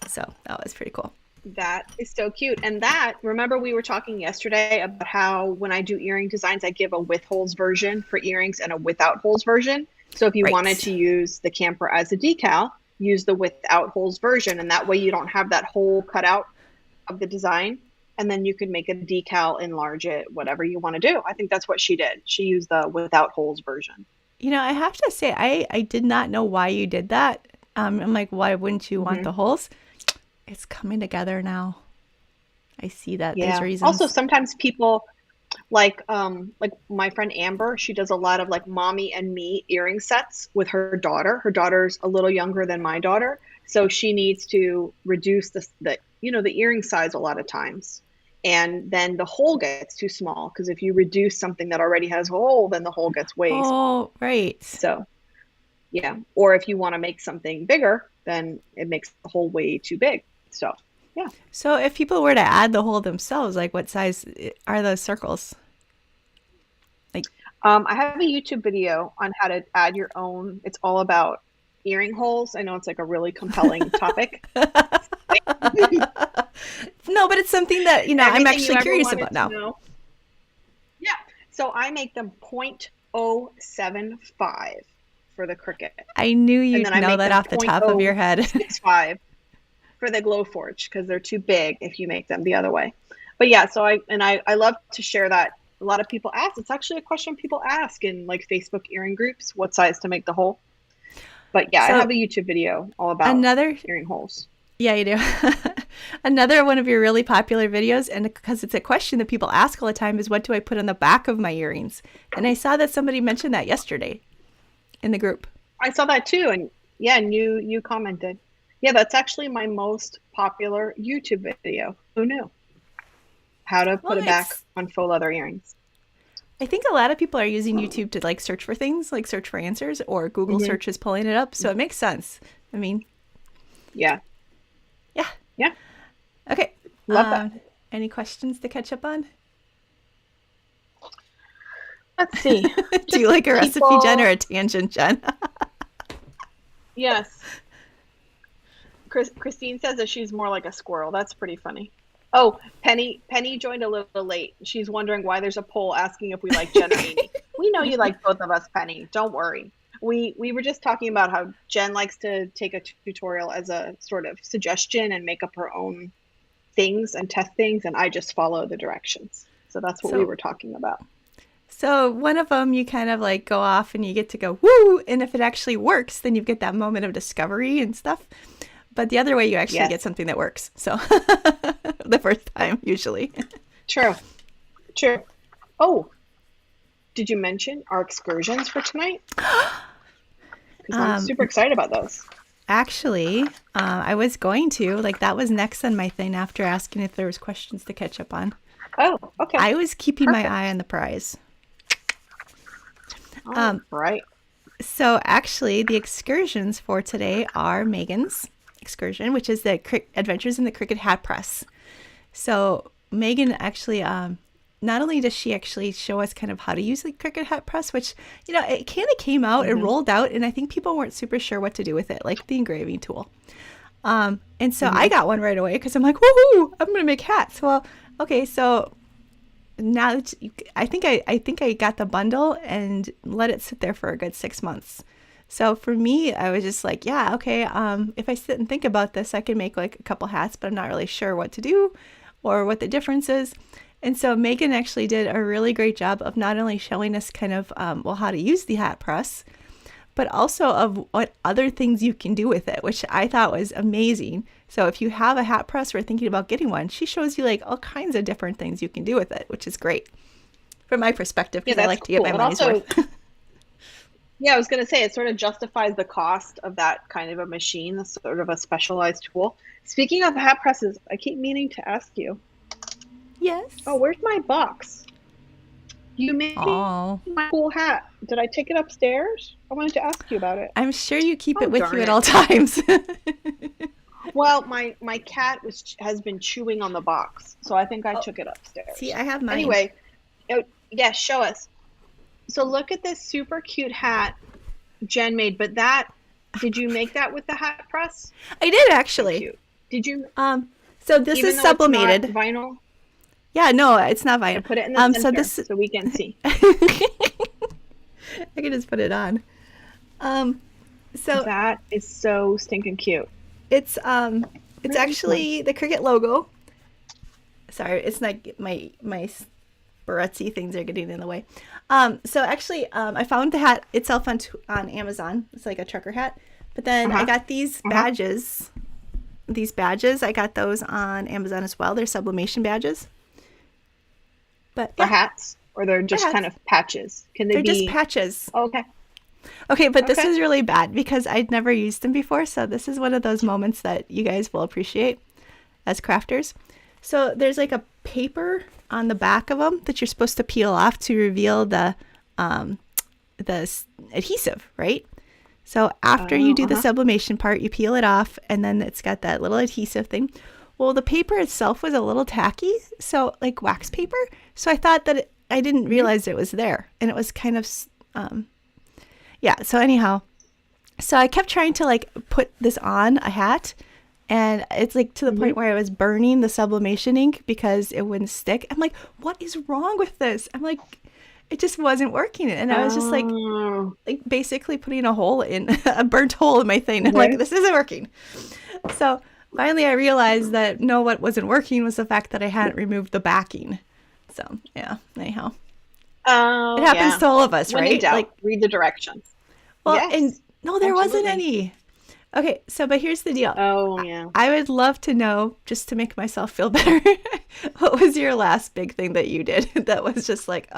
So that was pretty cool. That is so cute. And remember we were talking yesterday about how when I do earring designs, I give a with holes version for earrings and a without holes version. So if you wanted to use the camper as a decal, use the without holes version. And that way you don't have that hole cut out of the design. And then you can make a decal, enlarge it, whatever you want to do. I think that's what she did. She used the without holes version. I have to say, I did not know why you did that. I'm like, why wouldn't you want the holes? It's coming together now. I see that. There's reasons. Also, sometimes people like my friend Amber, she does a lot of mommy and me earring sets with her daughter. Her daughter's a little younger than my daughter, so she needs to reduce the earring size a lot of times. And then the hole gets too small, because if you reduce something that already has a hole, then the hole gets way small. Oh, right. So, yeah. Or if you want to make something bigger, then it makes the hole way too big. So, yeah. So if people were to add the hole themselves, what size are those circles? I have a YouTube video on how to add your own. It's all about earring holes. I know it's a really compelling topic. No, but it's something that, I'm actually curious about now. Yeah. So I make them 0.075 for the Cricut. I knew you'd know that off the top of your head. 65 for the Glowforge, because they're too big if you make them the other way. But yeah, so I love to share that. A lot of people ask. It's actually a question people ask in Facebook earring groups, what size to make the hole. But yeah, so I have a YouTube video all about earring holes. Yeah, you do. Another one of your really popular videos, and because it's a question that people ask all the time, is what do I put on the back of my earrings? And I saw that somebody mentioned that yesterday in the group. I saw that too, and you commented. Yeah, that's actually my most popular YouTube video. Who knew? How to put a back on faux leather earrings. I think a lot of people are using YouTube to search for things, search for answers, or Google search is pulling it up. So it makes sense. I mean, yeah. Okay. Love that. Any questions to catch up on? Let's see. Do you like a recipe, Jen, or a tangent, Jen? Yes. Christine says that she's more like a squirrel. That's pretty funny. Oh, Penny joined a little late. She's wondering why there's a poll asking if we like Jen or Amy. We know you like both of us, Penny. Don't worry. We were just talking about how Jen likes to take a tutorial as a sort of suggestion and make up her own things and test things, and I just follow the directions. So that's what we were talking about. So one of them, you kind of like go off and you get to go, woo! And if it actually works, then you get that moment of discovery and stuff. But the other way, you actually get something that works. So the first time, usually. True. Oh, did you mention our excursions for tonight? Because I'm super excited about those. Actually, I was going to. Like, that was next on my thing after asking if there was questions to catch up on. Oh, okay. I was keeping my eye on the prize. Right. So actually, the excursions for today are Megan's excursion, which is the Adventures in the Cricut Hat Press. So Megan actually, not only does she actually show us kind of how to use the Cricut Hat Press, which, it kind of came out and rolled out, and I think people weren't super sure what to do with it, like the engraving tool. And so I got one right away because I'm like, woohoo, I'm going to make hats. Well, okay, so now I think I got the bundle and let it sit there for a good 6 months. So for me, I was just like, yeah, okay, if I sit and think about this, I can make like a couple hats, but I'm not really sure what to do or what the difference is. And so Megan actually did a really great job of not only showing us kind of, how to use the hat press, but also of what other things you can do with it, which I thought was amazing. So if you have a hat press or thinking about getting one, she shows you like all kinds of different things you can do with it, which is great from my perspective, because I like to get my money's worth. Yeah, I was going to say, it sort of justifies the cost of that kind of a machine, that's sort of a specialized tool. Speaking of hat presses, I keep meaning to ask you. Yes. Oh, where's my box? You made me my cool hat. Did I take it upstairs? I wanted to ask you about it. I'm sure you keep it with you at all times. Well, my cat has been chewing on the box, so I think I took it upstairs. See, I have mine. Anyway, show us. So look at this super cute hat Jen made, but did you make that with the hat press? I did, actually. Cute. Did you? So this is sublimated. It's not vinyl? Yeah, no, it's not vinyl. Put it in the center so we can see. I can just put it on. So that is so stinking cute. It's actually the Cricut logo. Sorry, it's not my Barretzi things are getting in the way. So actually, I found the hat itself on Amazon. It's like a trucker hat. But then I got these badges. These badges, I got those on Amazon as well. They're sublimation badges. But for hats, or they're just kind of patches? They're just patches. Oh, okay. Okay, but this is really bad because I'd never used them before. So this is one of those moments that you guys will appreciate as crafters. So there's like a paper on the back of them that you're supposed to peel off to reveal the adhesive, right? So after you do the sublimation part, you peel it off, and then it's got that little adhesive thing. Well, the paper itself was a little tacky, so like wax paper. So I thought that I didn't realize it was there, and it was kind of, So anyhow, so I kept trying to like put this on a hat, and it's like to the point where I was burning the sublimation ink because it wouldn't stick. I'm like, what is wrong with this? I'm like, it just wasn't working. And I was just like basically putting a burnt hole in my thing. I'm like, this isn't working. So finally I realized that what wasn't working was the fact that I hadn't removed the backing. So yeah, anyhow. It happens to all of us, when right? In doubt, like, read the directions. Well, and no, there wasn't any. Okay, so but here's the deal. Oh, yeah. I would love to know, just to make myself feel better, what was your last big thing that you did that was just like,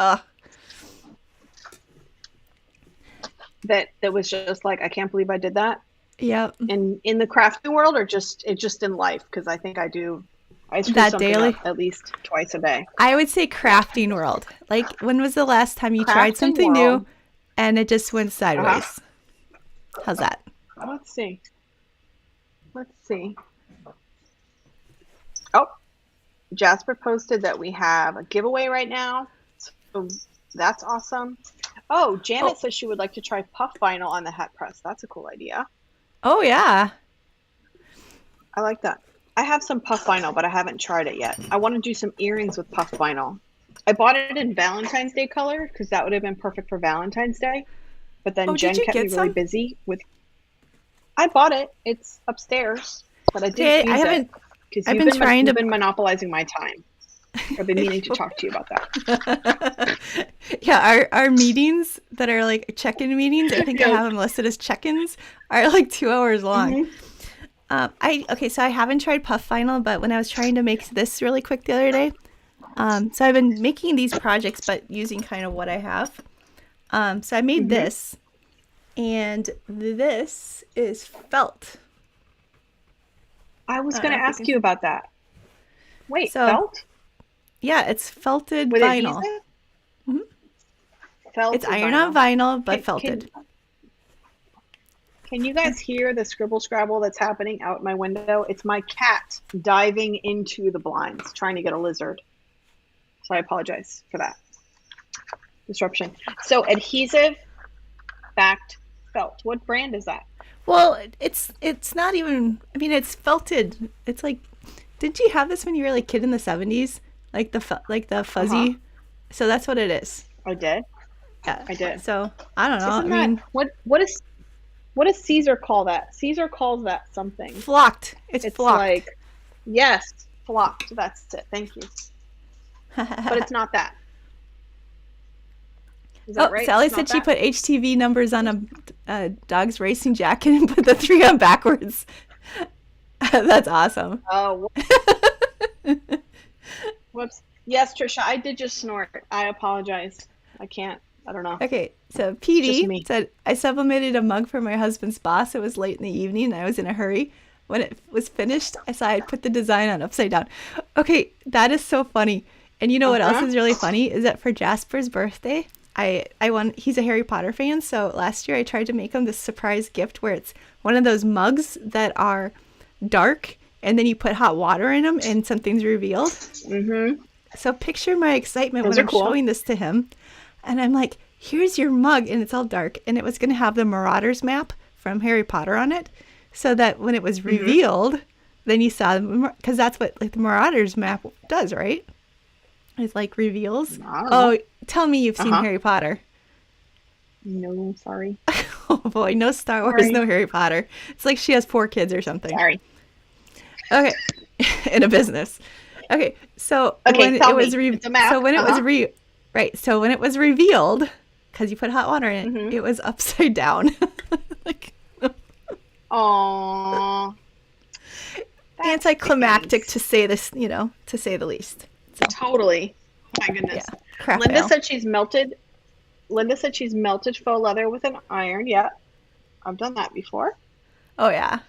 That was just like, I can't believe I did that? Yeah. In the crafting world, or just in life? Because I think I screw that something daily up at least twice a day. I would say crafting world. Like, when was the last time you tried something new and it just went sideways? How's that? Let's see. Oh, Jasper posted that we have a giveaway right now. So that's awesome. Oh, Janet says she would like to try puff vinyl on the hat press. That's a cool idea. Oh, yeah. I like that. I have some puff vinyl, but I haven't tried it yet. I want to do some earrings with puff vinyl. I bought it in Valentine's Day color because that would have been perfect for Valentine's Day. But then Oh, did Jen you kept me get really some? busy with. I bought it. It's upstairs, but I Okay, didn't I use it haven't. because I've been trying you've to. been monopolizing my time. I've been meaning to talk to you about that. Yeah, our meetings that are like check-in meetings, I think I Yes. have them listed as check-ins, are like 2 hours long. Mm-hmm. So I haven't tried puff vinyl, but when I was trying to make this really quick the other day, so I've been making these projects, but using kind of what I have. So I made Mm-hmm. this, and this is felt. I was I don't going know to if you ask can. you about that. Wait, So felt yeah, it's felted with vinyl. adhesive? Mhm. It's Felted iron-on vinyl. vinyl, but Can, felted. can can you guys hear the scribble scrabble that's happening out my window? It's my cat diving into the blinds trying to get a lizard. So I apologize for that disruption. So adhesive backed felt. What brand is that? Well, it's not even. I mean, it's felted. It's like, did you have this when you were like a kid in the 70s? Like like the Uh-huh. fuzzy. So that's what it is. I did. Yeah. I did. So I don't know. I Isn't that mean, what does Caesar call that? Caesar calls that something. flocked. It's It's flocked. like yes, flocked. That's it. Thank you. But it's not that. Is that Oh, right? Sally It's said not she that? put HTV numbers on a dog's racing jacket and put the 3 on backwards. That's awesome. Oh, whoops. Yes, Trisha, I did just snort. I apologize. I can't. I don't know. Okay, so Just PD me. said, I sublimated a mug for my husband's boss. It was late in the evening and I was in a hurry. When it was finished, I saw I'd put the design on upside down. Okay, that is so funny. And you know what else Uh-huh. is really funny? Is that for Jasper's birthday, he's a Harry Potter fan, so last year I tried to make him this surprise gift where it's one of those mugs that are dark and then you put hot water in them and something's revealed. Mm-hmm. So picture my excitement Those when are I'm cool. showing this to him. And I'm like, here's your mug. And it's all dark. And it was going to have the Marauders map from Harry Potter on it. So that when it was revealed, then you saw them. Because that's what like the Marauders map does, right? It's like reveals. I don't know. Oh, tell me you've seen Uh-huh. Harry Potter. No, sorry. Oh boy, no Star Wars, Sorry. no Harry Potter. It's like she has 4 kids or something. Sorry. Okay, in a business. Okay, so Okay, when tell it was me. It's a map. so when it was Uh-huh. right, so when it was revealed, because you put hot water in it, Mhm. it was upside down. Like Aww. That anticlimactic stinks. to say this, to say the least. So Totally. Oh my yeah, goodness. crap Linda fail. said she's melted. Linda said she's melted faux leather with an iron. Yeah, I've done that before. Oh yeah.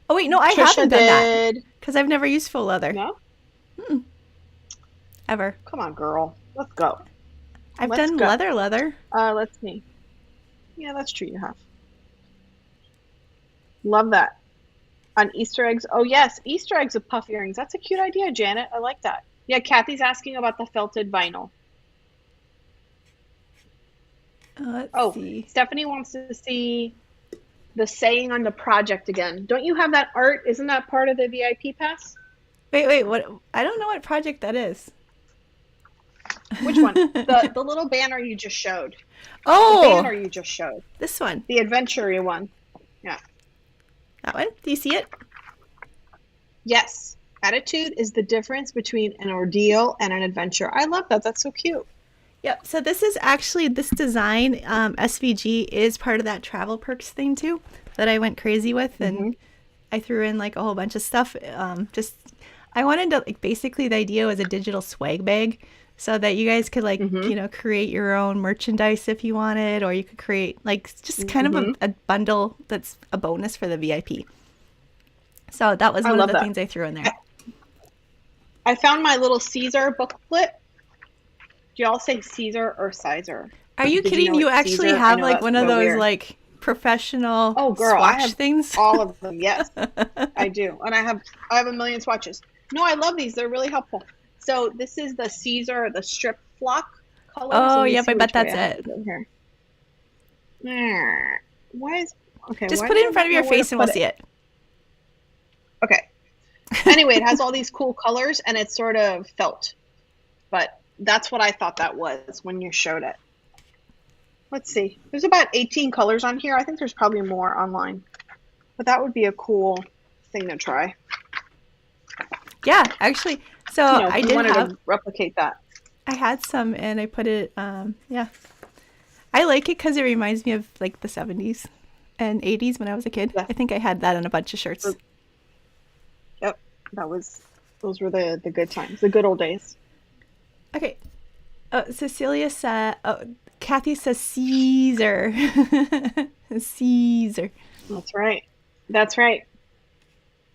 Oh wait, no, I Trisha haven't done that did. because I've never used faux leather No? ever. Come on, girl. Let's go. I've Let's done go. leather. Let's see. Yeah, that's true. You have. Love that. On Easter eggs. Oh, yes. Easter eggs with puff earrings. That's a cute idea, Janet. I like that. Yeah, Kathy's asking about the felted vinyl. Let's Oh, see. Stephanie wants to see the saying on the project again. Don't you have that art? Isn't that part of the VIP pass? Wait, what? I don't know what project that is. Which one? The little banner you just showed. The Oh, banner you just showed. this one. The adventure one. Yeah. That one. Do you see it? Yes. Attitude is the difference between an ordeal and an adventure. I love that. That's so cute. Yep. So this is actually this design. SVG is part of that travel perks thing too that I went crazy with, and I threw in like a whole bunch of stuff. Just I wanted to like basically the idea was a digital swag bag, so that you guys could like create your own merchandise if you wanted, or you could create like just kind of a bundle that's a bonus for the VIP. So that was I one of love the that. things I threw in there. I found my little Caesar booklet. Do y'all say Caesar or Sizer? Are you Did kidding? know You it's actually Caesar? I have know like that's one of so those weird. like professional Oh, girl, I swatch have things? all of them. Yes, I do, and I have a million swatches. No, I love these. They're really helpful. So this is the Caesar, the strip flock colors. Oh, Let me yep, see I bet which way that's I have it. to go here. Why is okay? Just why put do it I in front of not your know where to face and we'll put see it. Okay, Anyway, it has all these cool colors and it's sort of felt. But that's what I thought that was when you showed it. Let's see. There's about 18 colors on here. I think there's probably more online. But that would be a cool thing to try. Yeah, actually. So I did wanted to replicate that. I had some and I put it, yeah. I like it because it reminds me of like the 70s and 80s when I was a kid. Yeah. I think I had that on a bunch of shirts. Yep. Those were the good times, the good old days. Okay. Cecilia said, Kathy says Caesar. Caesar. That's right.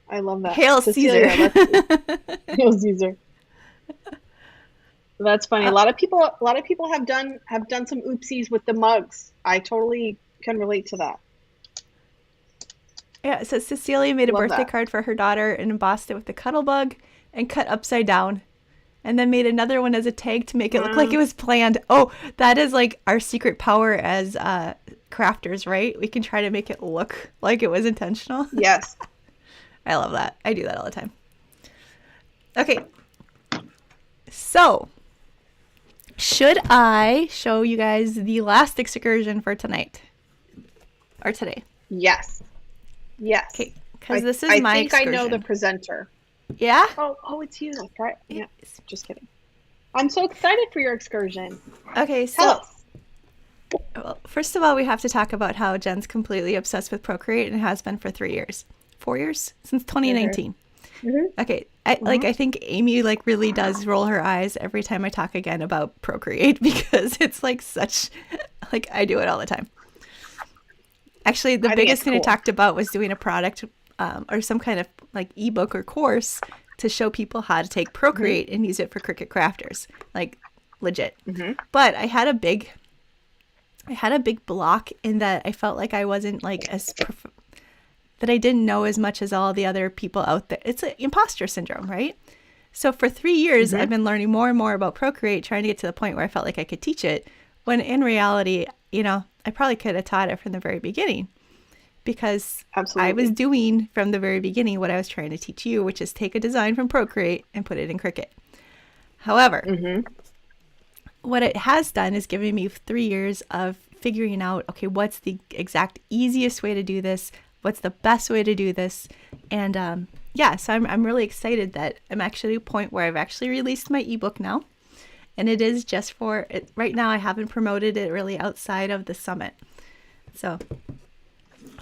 I love that. Hail Cecilia, Caesar. Hail Caesar. That's funny. A lot of people have done some oopsies with the mugs. I totally can relate to that. Yeah, so Cecilia made a birthday card for her daughter and embossed it with the cuddle bug and cut upside down. And then made another one as a tag to make it look like it was planned. Oh, that is like our secret power as crafters, right? We can try to make it look like it was intentional. Yes. I love that. I do that all the time. Okay. So, should I show you guys the last excursion for tonight? Or today? Yes. Yes. Okay. Because this is my excursion. I know the presenter. Yeah? Oh, it's you. That's right. Yeah. Just kidding. I'm so excited for your excursion. Okay, so... Tell us. Well, first of all, we have to talk about how Jen's completely obsessed with Procreate and has been for 3 years. 4 years? Since 2019. Mm-hmm. Okay. I think Amy really does roll her eyes every time I talk again about Procreate because it's such... I do it all the time. Actually, the biggest thing I talked about was doing a product or some kind of ebook or course to show people how to take Procreate and use it for Cricut crafters, legit. Mm-hmm. But I had a big block in that I felt like I wasn't that I didn't know as much as all the other people out there. It's an imposter syndrome, right? So for 3 years, I've been learning more and more about Procreate, trying to get to the point where I felt like I could teach it, when in reality, I probably could have taught it from the very beginning. Because I was doing from the very beginning what I was trying to teach you, which is take a design from Procreate and put it in Cricut. However, what it has done is given me 3 years of figuring out, okay, what's the exact easiest way to do this? What's the best way to do this? And so I'm really excited that I'm actually at a point where I've actually released my ebook now. And it is just for it. Right now, I haven't promoted it really outside of the summit. So...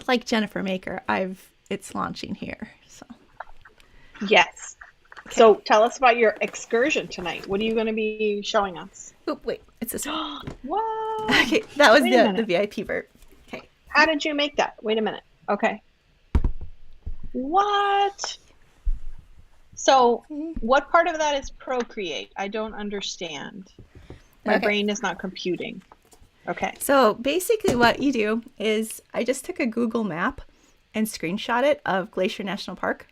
like Jennifer Maker, it's launching here. So yes. Okay. So tell us about your excursion tonight. What are you going to be showing us? Oh, wait, it's this one. What? Okay, that was the VIP vert. Okay. How did you make that? Wait a minute. Okay. What? So what part of that is Procreate? I don't understand. My brain is not computing. Okay. So basically what you do is I just took a Google map and screenshot it of Glacier National Park.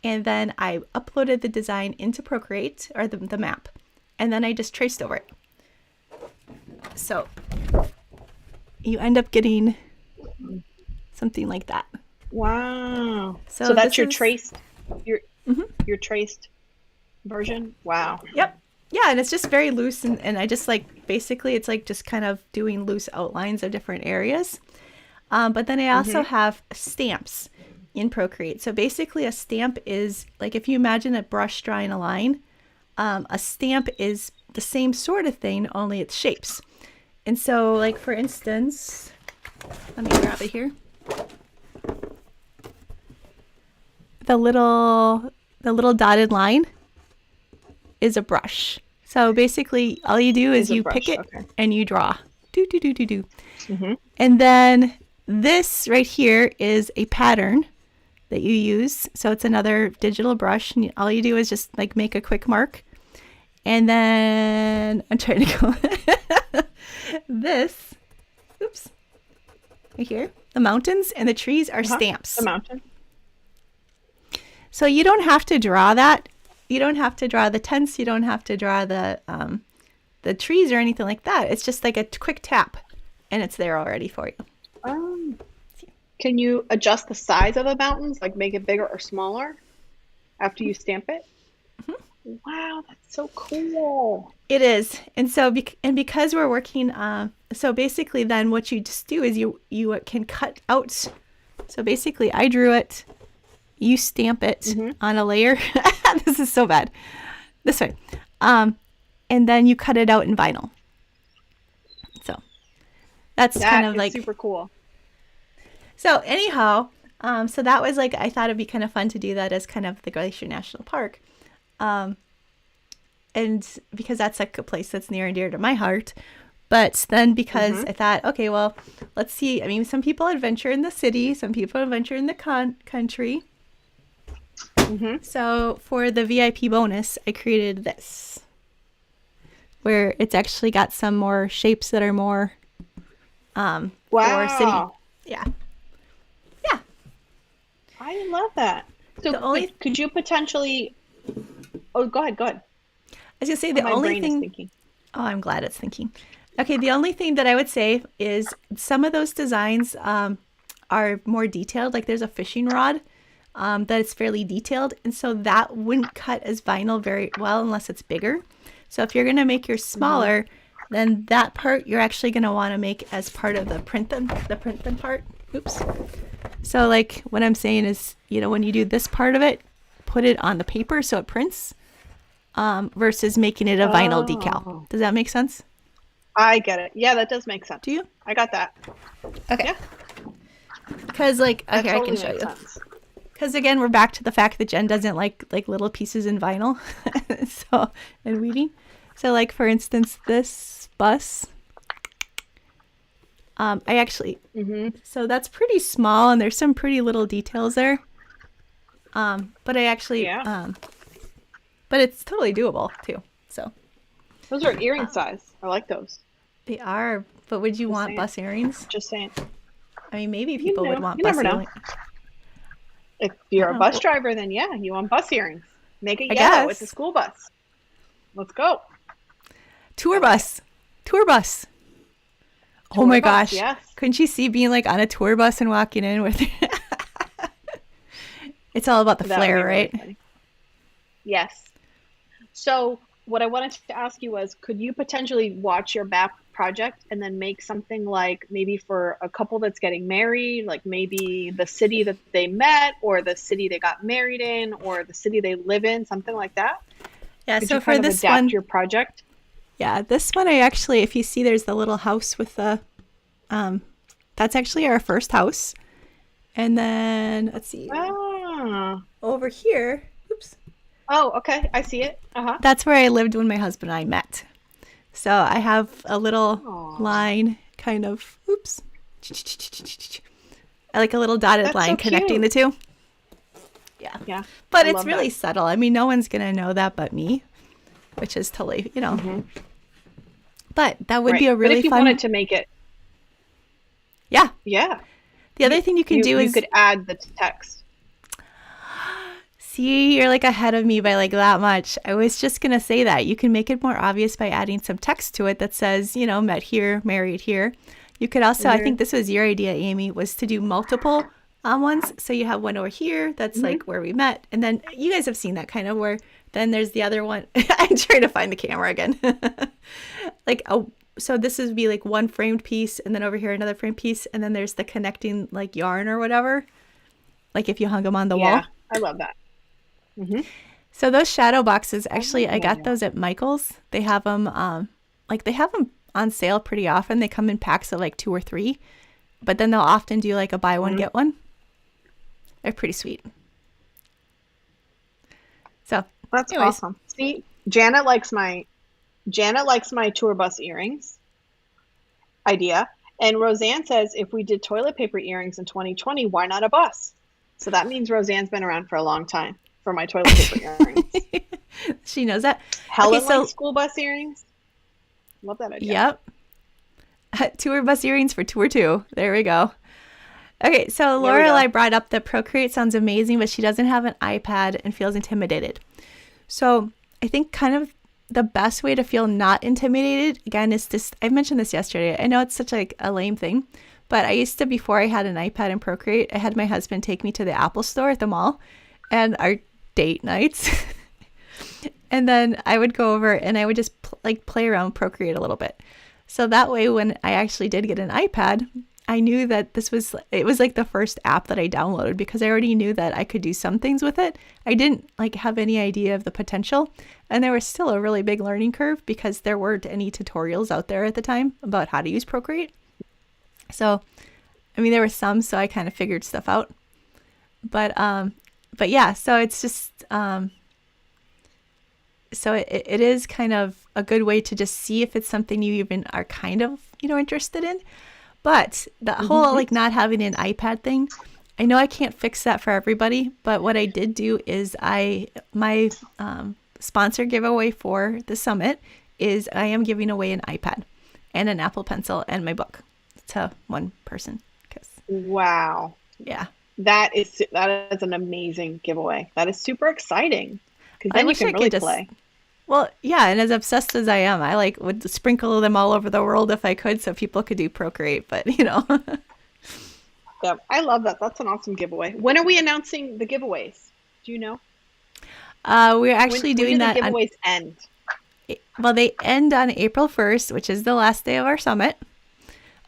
And then I uploaded the design into Procreate, or the map. And then I just traced over it. So you end up getting something like that. Wow. So that's your traced, your traced version? Wow. Yep. Yeah, and it's just very loose, and I just basically it's just kind of doing loose outlines of different areas. But then I also have stamps in Procreate. So basically a stamp is, if you imagine a brush drawing a line, a stamp is the same sort of thing, only it's shapes. And so, for instance, let me grab it here. The little dotted line is a brush. So basically all you do is you pick it and you draw. Do. And then this right here is a pattern that you use. So it's another digital brush, and all you do is just make a quick mark. And then I'm trying to go this, oops, right here, the mountains and the trees are stamps. The mountain. So you don't have to draw that. You don't have to draw the tents. You don't have to draw the trees or anything like that. It's just a quick tap, and it's there already for you. Can you adjust the size of the mountains, make it bigger or smaller after you stamp it? Wow, that's so cool. It is. And so, because we're working, so basically then what you just do is you can cut out. So basically I drew it, you stamp it on a layer. This is so bad. This way. And then you cut it out in vinyl. So that's kind of like super cool. So anyhow, so that was like, I thought it'd be kind of fun to do that as kind of the Glacier National Park. And because that's like a place that's near and dear to my heart. But then because I thought, okay, well, let's see. I mean, some people adventure in the city, some people adventure in the country. So for the VIP bonus, I created this, where it's actually got some more shapes that are more for city. Yeah. Yeah. I love that. So could you potentially... Oh, go ahead. I was going to say the only thing... Oh, I'm glad it's thinking. Okay, the only thing that I would say is some of those designs are more detailed. Like there's a fishing rod that is fairly detailed. And so that wouldn't cut as vinyl very well unless it's bigger. So if you're going to make yours smaller, then that part you're actually going to want to make as part of the print them part. Oops. So like what I'm saying is, when you do this part of it, put it on the paper so it prints versus making it a vinyl decal. Does that make sense? I get it. Yeah, that does make sense. Do you? I got that. Okay. Yeah. Because I can show you. Because again, we're back to the fact that Jen doesn't like little pieces in vinyl, and weeding. So like for instance, this bus. I actually. So that's pretty small, and there's some pretty little details there. But I actually. But it's totally doable too. So. Those are earring size. I like those. They are, but would you want bus earrings? Just saying. I mean, maybe people would want bus earrings. Never know. If you're a bus driver, then yeah, you want bus earrings. Make it yellow. Guess. It's a school bus. Let's go. Tour bus. Oh my gosh. Yes. Couldn't you see being like on a tour bus and walking in with It's all about the flair, right? Really yes. So what I wanted to ask you was, could you potentially watch your back project and then make something like maybe for a couple that's getting married, like maybe the city that they met or the city they got married in or the city they live in, something like that? Yeah, could so you for this adapt one, your project? Yeah, this one I actually, if you see there's the little house with the, that's actually our first house. And then, let's see, over here, oops. Oh, okay. I see it. That's where I lived when my husband and I met. So I have a little line kind of, like a little dotted line connecting the two. Yeah. Yeah. But it's really subtle. I mean, no one's going to know that but me, which is totally, But that would be a really fun. But if you wanted to make it. Yeah. Yeah. The other thing you can do is. You could add the text. See, you're like ahead of me by like that much. I was just going to say that. You can make it more obvious by adding some text to it that says, met here, married here. You could also, I think this was your idea, Amy, was to do multiple ones. So you have one over here that's like where we met. And then you guys have seen that kind of where then there's the other one. I'm trying to find the camera again. So this would be like one framed piece and then over here another framed piece. And then there's the connecting like yarn or whatever. Like if you hung them on the wall. Yeah, I love that. So those shadow boxes, actually, I got those at Michael's. They have them, they have them on sale pretty often. They come in packs of like 2 or 3, but then they'll often do like a buy one, get one. They're pretty sweet. So that's awesome. See, Janet likes my tour bus earrings idea. And Roseanne says, if we did toilet paper earrings in 2020, why not a bus? So that means Roseanne's been around for a long time. For my toilet paper earrings. She knows that. Helen likes school bus earrings. Love that idea. Yep. Tour bus earrings for tour 2. There we go. Okay, so Lorelai brought up that Procreate sounds amazing, but she doesn't have an iPad and feels intimidated. So I think kind of the best way to feel not intimidated, again, is just, I mentioned this yesterday. I know it's such like a lame thing, but I used to, before I had an iPad and Procreate, I had my husband take me to the Apple store at the mall. And our date nights. And then I would go over and I would just play around Procreate a little bit. So that way, when I actually did get an iPad, I knew that it was like the first app that I downloaded because I already knew that I could do some things with it. I didn't have any idea of the potential. And there was still a really big learning curve because there weren't any tutorials out there at the time about how to use Procreate. So, I mean, there were some, so I kind of figured stuff out. But yeah, so it's just, so it is kind of a good way to just see if it's something you even are kind of, interested in. But the whole not having an iPad thing, I know I can't fix that for everybody, but what I did do is my sponsor giveaway for the summit is I am giving away an iPad and an Apple Pencil and my book to one person. Wow. Yeah. That is an amazing giveaway. That is super exciting because then you can really play. Well, yeah, and as obsessed as I am, I would sprinkle them all over the world if I could, so people could do Procreate. But Yeah, I love that. That's an awesome giveaway. When are we announcing the giveaways? Do you know? We're actually doing that. When do the giveaways end? Well, they end on April 1st, which is the last day of our summit,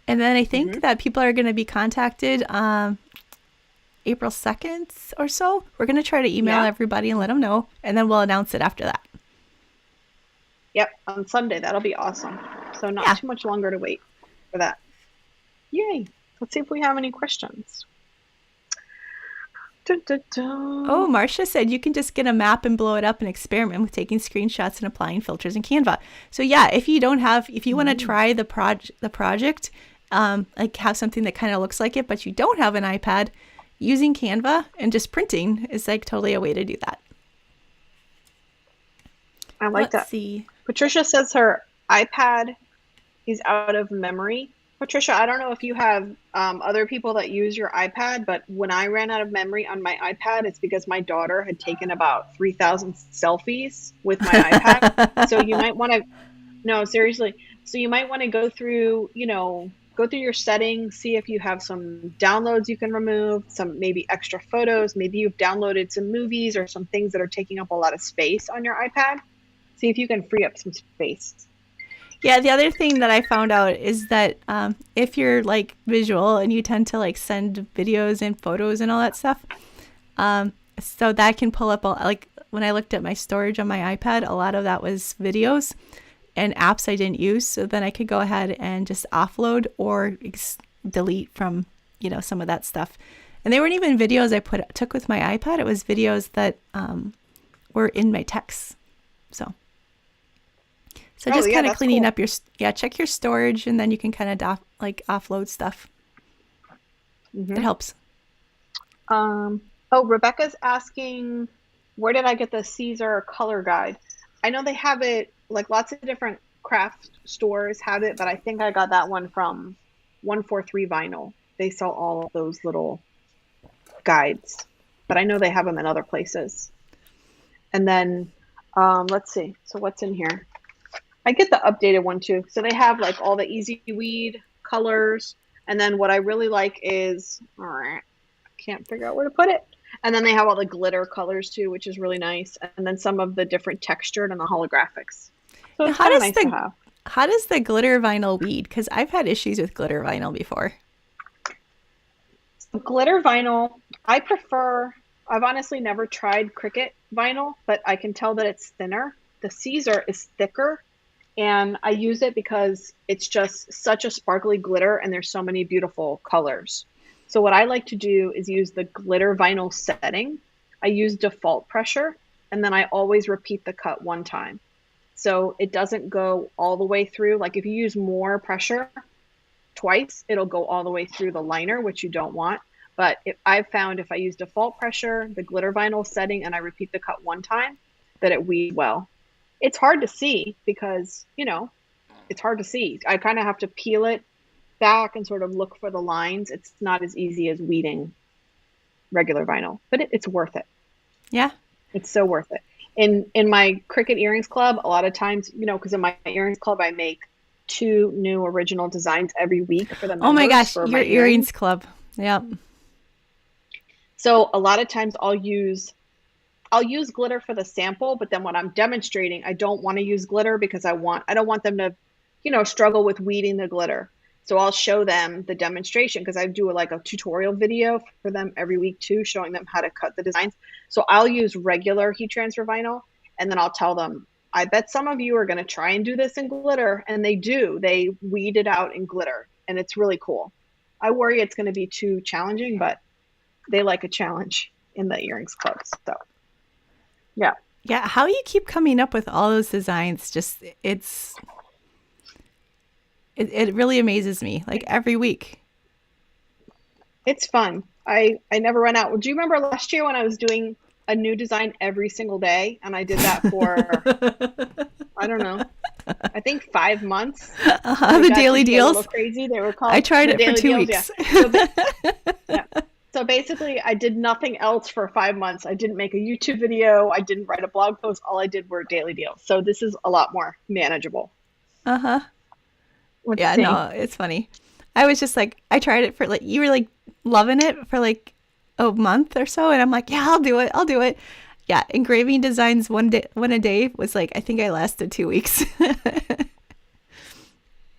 and then I think that people are going to be contacted April 2nd or so. We're going to try to email everybody and let them know, and then we'll announce it after that. Yep, on Sunday. That'll be awesome. So not too much longer to wait for that. Yay. Let's see if we have any questions. Dun, dun, dun. Oh, Marcia said you can just get a map and blow it up and experiment with taking screenshots and applying filters in Canva. So yeah, if you want to try the project, have something that kind of looks like it, but you don't have an iPad, using Canva and just printing is totally a way to do that. I like that. Let's see. Patricia says her iPad is out of memory. Patricia, I don't know if you have other people that use your iPad, but when I ran out of memory on my iPad, it's because my daughter had taken about 3,000 selfies with my iPad. So you might want to, no, seriously. So you might want to go through your settings, see if you have some downloads you can remove, some maybe extra photos. Maybe you've downloaded some movies or some things that are taking up a lot of space on your iPad. See if you can free up some space. Yeah, the other thing that I found out is that if you're visual and you tend to send videos and photos and all that stuff, so that can pull up when I looked at my storage on my iPad, a lot of that was videos and apps I didn't use. So then I could go ahead and just offload or delete from some of that stuff. And they weren't even videos I took with my iPad. It was videos that were in my texts. So just kind of cleaning up check your storage, and then you can kind of offload stuff. It helps. Rebecca's asking, where did I get the Caesar color guide? I know they have it, lots of different craft stores have it, but I think I got that one from 143 Vinyl. They sell all of those little guides, but I know they have them in other places. And then, let's see. So what's in here? I get the updated one too. So they have all the easy weed colors. And then what I really like is, can't figure out where to put it. And then they have all the glitter colors too, which is really nice. And then some of the different textured and the holographics. So it's kind of nice to have. How does the glitter vinyl weed? Because I've had issues with glitter vinyl before. Glitter vinyl, I've honestly never tried Cricut vinyl, but I can tell that it's thinner. The Caesar is thicker. And I use it because it's just such a sparkly glitter and there's so many beautiful colors. So what I like to do is use the glitter vinyl setting. I use default pressure, and then I always repeat the cut one time. So it doesn't go all the way through. If you use more pressure twice, it'll go all the way through the liner, which you don't want. But I've found if I use default pressure, the glitter vinyl setting, and I repeat the cut one time, that it weeds well. It's hard to see because, it's hard to see. I kind of have to peel it back and sort of look for the lines. It's not as easy as weeding regular vinyl, but it's worth it. Yeah. It's so worth it. In my Cricut Earrings Club, a lot of times, because in my Earrings Club, I make 2 new original designs every week for the members. Oh my gosh, your Earrings Club. Yep. So a lot of times I'll I'll use glitter for the sample, but then when I'm demonstrating, I don't want to use glitter because I don't want them to, struggle with weeding the glitter. So I'll show them the demonstration because I do like a tutorial video for them every week too, showing them how to cut the designs. So I'll use regular heat transfer vinyl, and then I'll tell them, I bet some of you are going to try and do this in glitter. And they do. They weed it out in glitter, and it's really cool. I worry it's going to be too challenging, but they like a challenge in the earrings club. So, yeah. Yeah. How you keep coming up with all those designs, it really amazes me, like every week. It's fun. I never run out. Well, do you remember last year when I was doing a new design every single day? And I did that for, I don't know, I think 5 months. The daily deals. Crazy. They were called. I tried it for 2 weeks. Yeah. So basically, I did nothing else for 5 months. I didn't make a YouTube video. I didn't write a blog post. All I did were daily deals. So this is a lot more manageable. Yeah, no, it's funny. I was just like, I tried it for like, you were like loving it for like a month or so. And I'm like, yeah, I'll do it. Yeah. Engraving designs one a day was like, I think I lasted 2 weeks.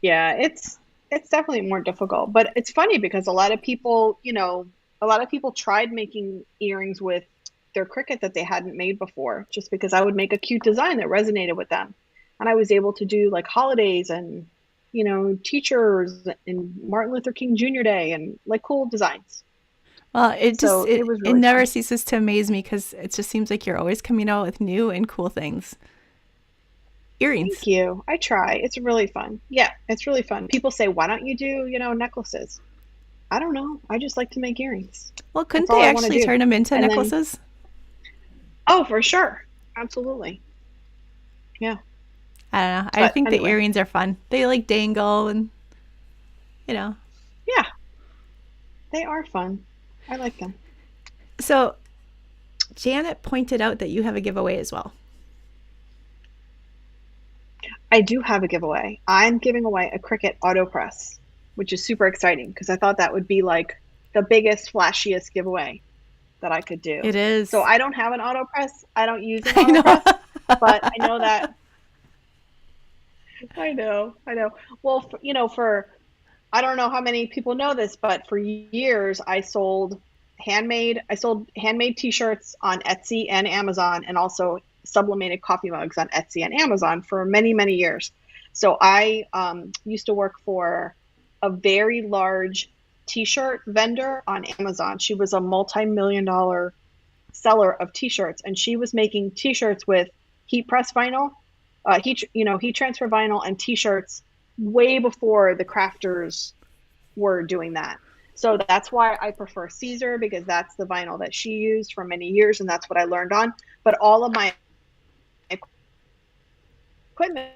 Yeah, it's definitely more difficult, but it's funny because a lot of people tried making earrings with their Cricut that they hadn't made before, just because I would make a cute design that resonated with them. And I was able to do like holidays and, teachers and Martin Luther King Jr. Day and like cool designs. Well, it really never fun. ceases to amaze me because it just seems like you're always coming out with new and cool things. Earrings. Thank you. I try. It's really fun. Yeah, it's really fun. People say, why don't you do, necklaces? I don't know. I just like to make earrings. Well, couldn't they actually turn them into necklaces? Oh, for sure. Absolutely. Yeah. I don't know. I think the earrings are fun. They like dangle and, Yeah. They are fun. I like them. So Janet pointed out that you have a giveaway as well. I do have a giveaway. I'm giving away a Cricut AutoPress, which is super exciting because I thought that would be like the biggest, flashiest giveaway that I could do. It is. So I don't have an AutoPress. I don't use an AutoPress, but I know that. I know. Well, I don't know how many people know this, but for years I sold handmade t-shirts on Etsy and Amazon, and also sublimated coffee mugs on Etsy and Amazon for many, many years. So I used to work for a very large t-shirt vendor on Amazon. She was a multi-million-dollar seller of t-shirts, and she was making t-shirts with heat press vinyl, heat transfer vinyl and t-shirts way before the crafters were doing that. So that's why I prefer Caesar, because that's the vinyl that she used for many years, and that's what I learned on. But all of my equipment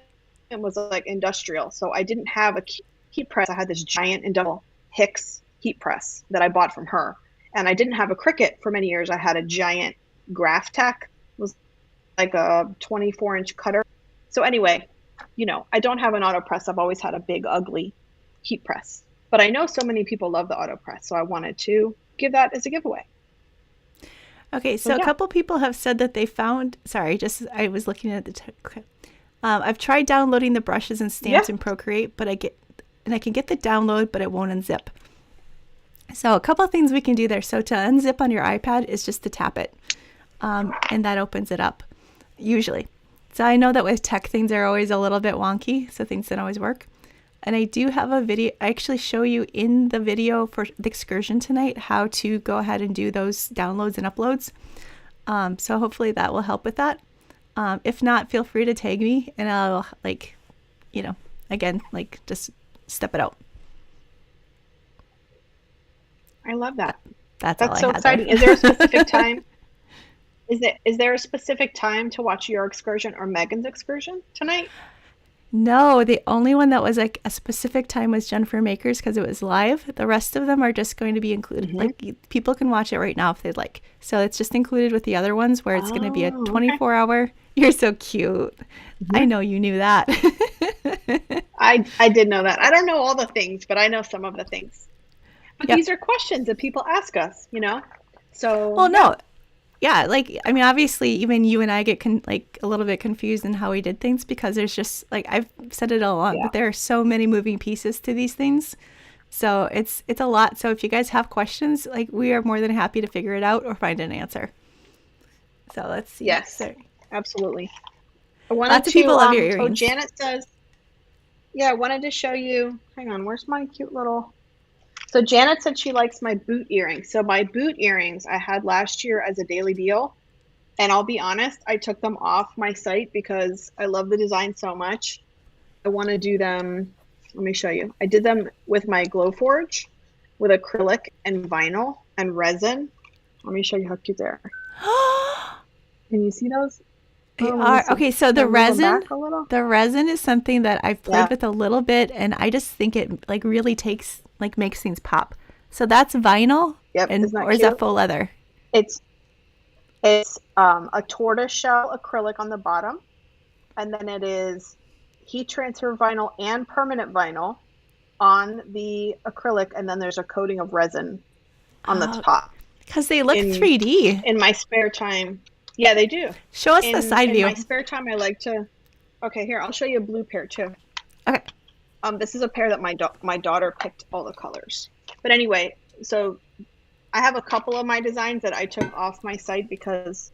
was like industrial, so I didn't have a heat press. I had this giant industrial Hicks heat press that I bought from her, and I didn't have a Cricut for many years. I had a giant Graph Tech, was like a 24-inch cutter. So anyway, I don't have an AutoPress. I've always had a big, ugly heat press. But I know so many people love the AutoPress, so I wanted to give that as a giveaway. Okay, so a couple people have said that they found, I was looking at I've tried downloading the brushes and stamps in Procreate, but I can get the download, but it won't unzip. So a couple of things we can do there. So to unzip on your iPad is just to tap it, and that opens it up, usually. So I know that with tech, things are always a little bit wonky, so things don't always work. And I do have a video, I actually show you in the video for the excursion tonight how to go ahead and do those downloads and uploads. So hopefully that will help with that. If not, feel free to tag me and I'll just step it out. I love that. That's all so exciting. Is there a specific time? Is there a specific time to watch your excursion or Megan's excursion tonight? No, the only one that was like a specific time was Jennifer Maker's because it was live. The rest of them are just going to be included. Mm-hmm. Like people can watch it right now if they'd like. So it's just included with the other ones where it's going to be a 24-hour. You're so cute. Mm-hmm. I know you knew that. I did know that. I don't know all the things, but I know some of the things. But these are questions that people ask us, So. Well, no. yeah, like, I mean, obviously, even you and I get like a little bit confused in how we did things because there's just like I've said it all along, but there are so many moving pieces to these things, so it's a lot. So if you guys have questions, like, we are more than happy to figure it out or find an answer. So let's see. Yes, absolutely. Lots of people love your earrings. So Janet says, yeah, I wanted to show you. Hang on, where's my cute little? So Janet said she likes my boot earrings. So my boot earrings I had last year as a daily deal. And I'll be honest, I took them off my site because I love the design so much. I want to do them. Let me show you. I did them with my Glowforge with acrylic and vinyl and resin. Let me show you how cute they are. Can you see those? They are. Okay, so the resin is something that I've played with a little bit, and I just think it like really makes things pop. So that's vinyl, or is that faux leather? It's a tortoise shell acrylic on the bottom, and then it is heat transfer vinyl and permanent vinyl on the acrylic, and then there's a coating of resin on the top. Because they look 3D. In my spare time. Yeah, they do. Show us the side view. In my spare time, I like to... Okay, here, I'll show you a blue pair, too. Okay. This is a pair that my daughter picked all the colors. But anyway, so I have a couple of my designs that I took off my site because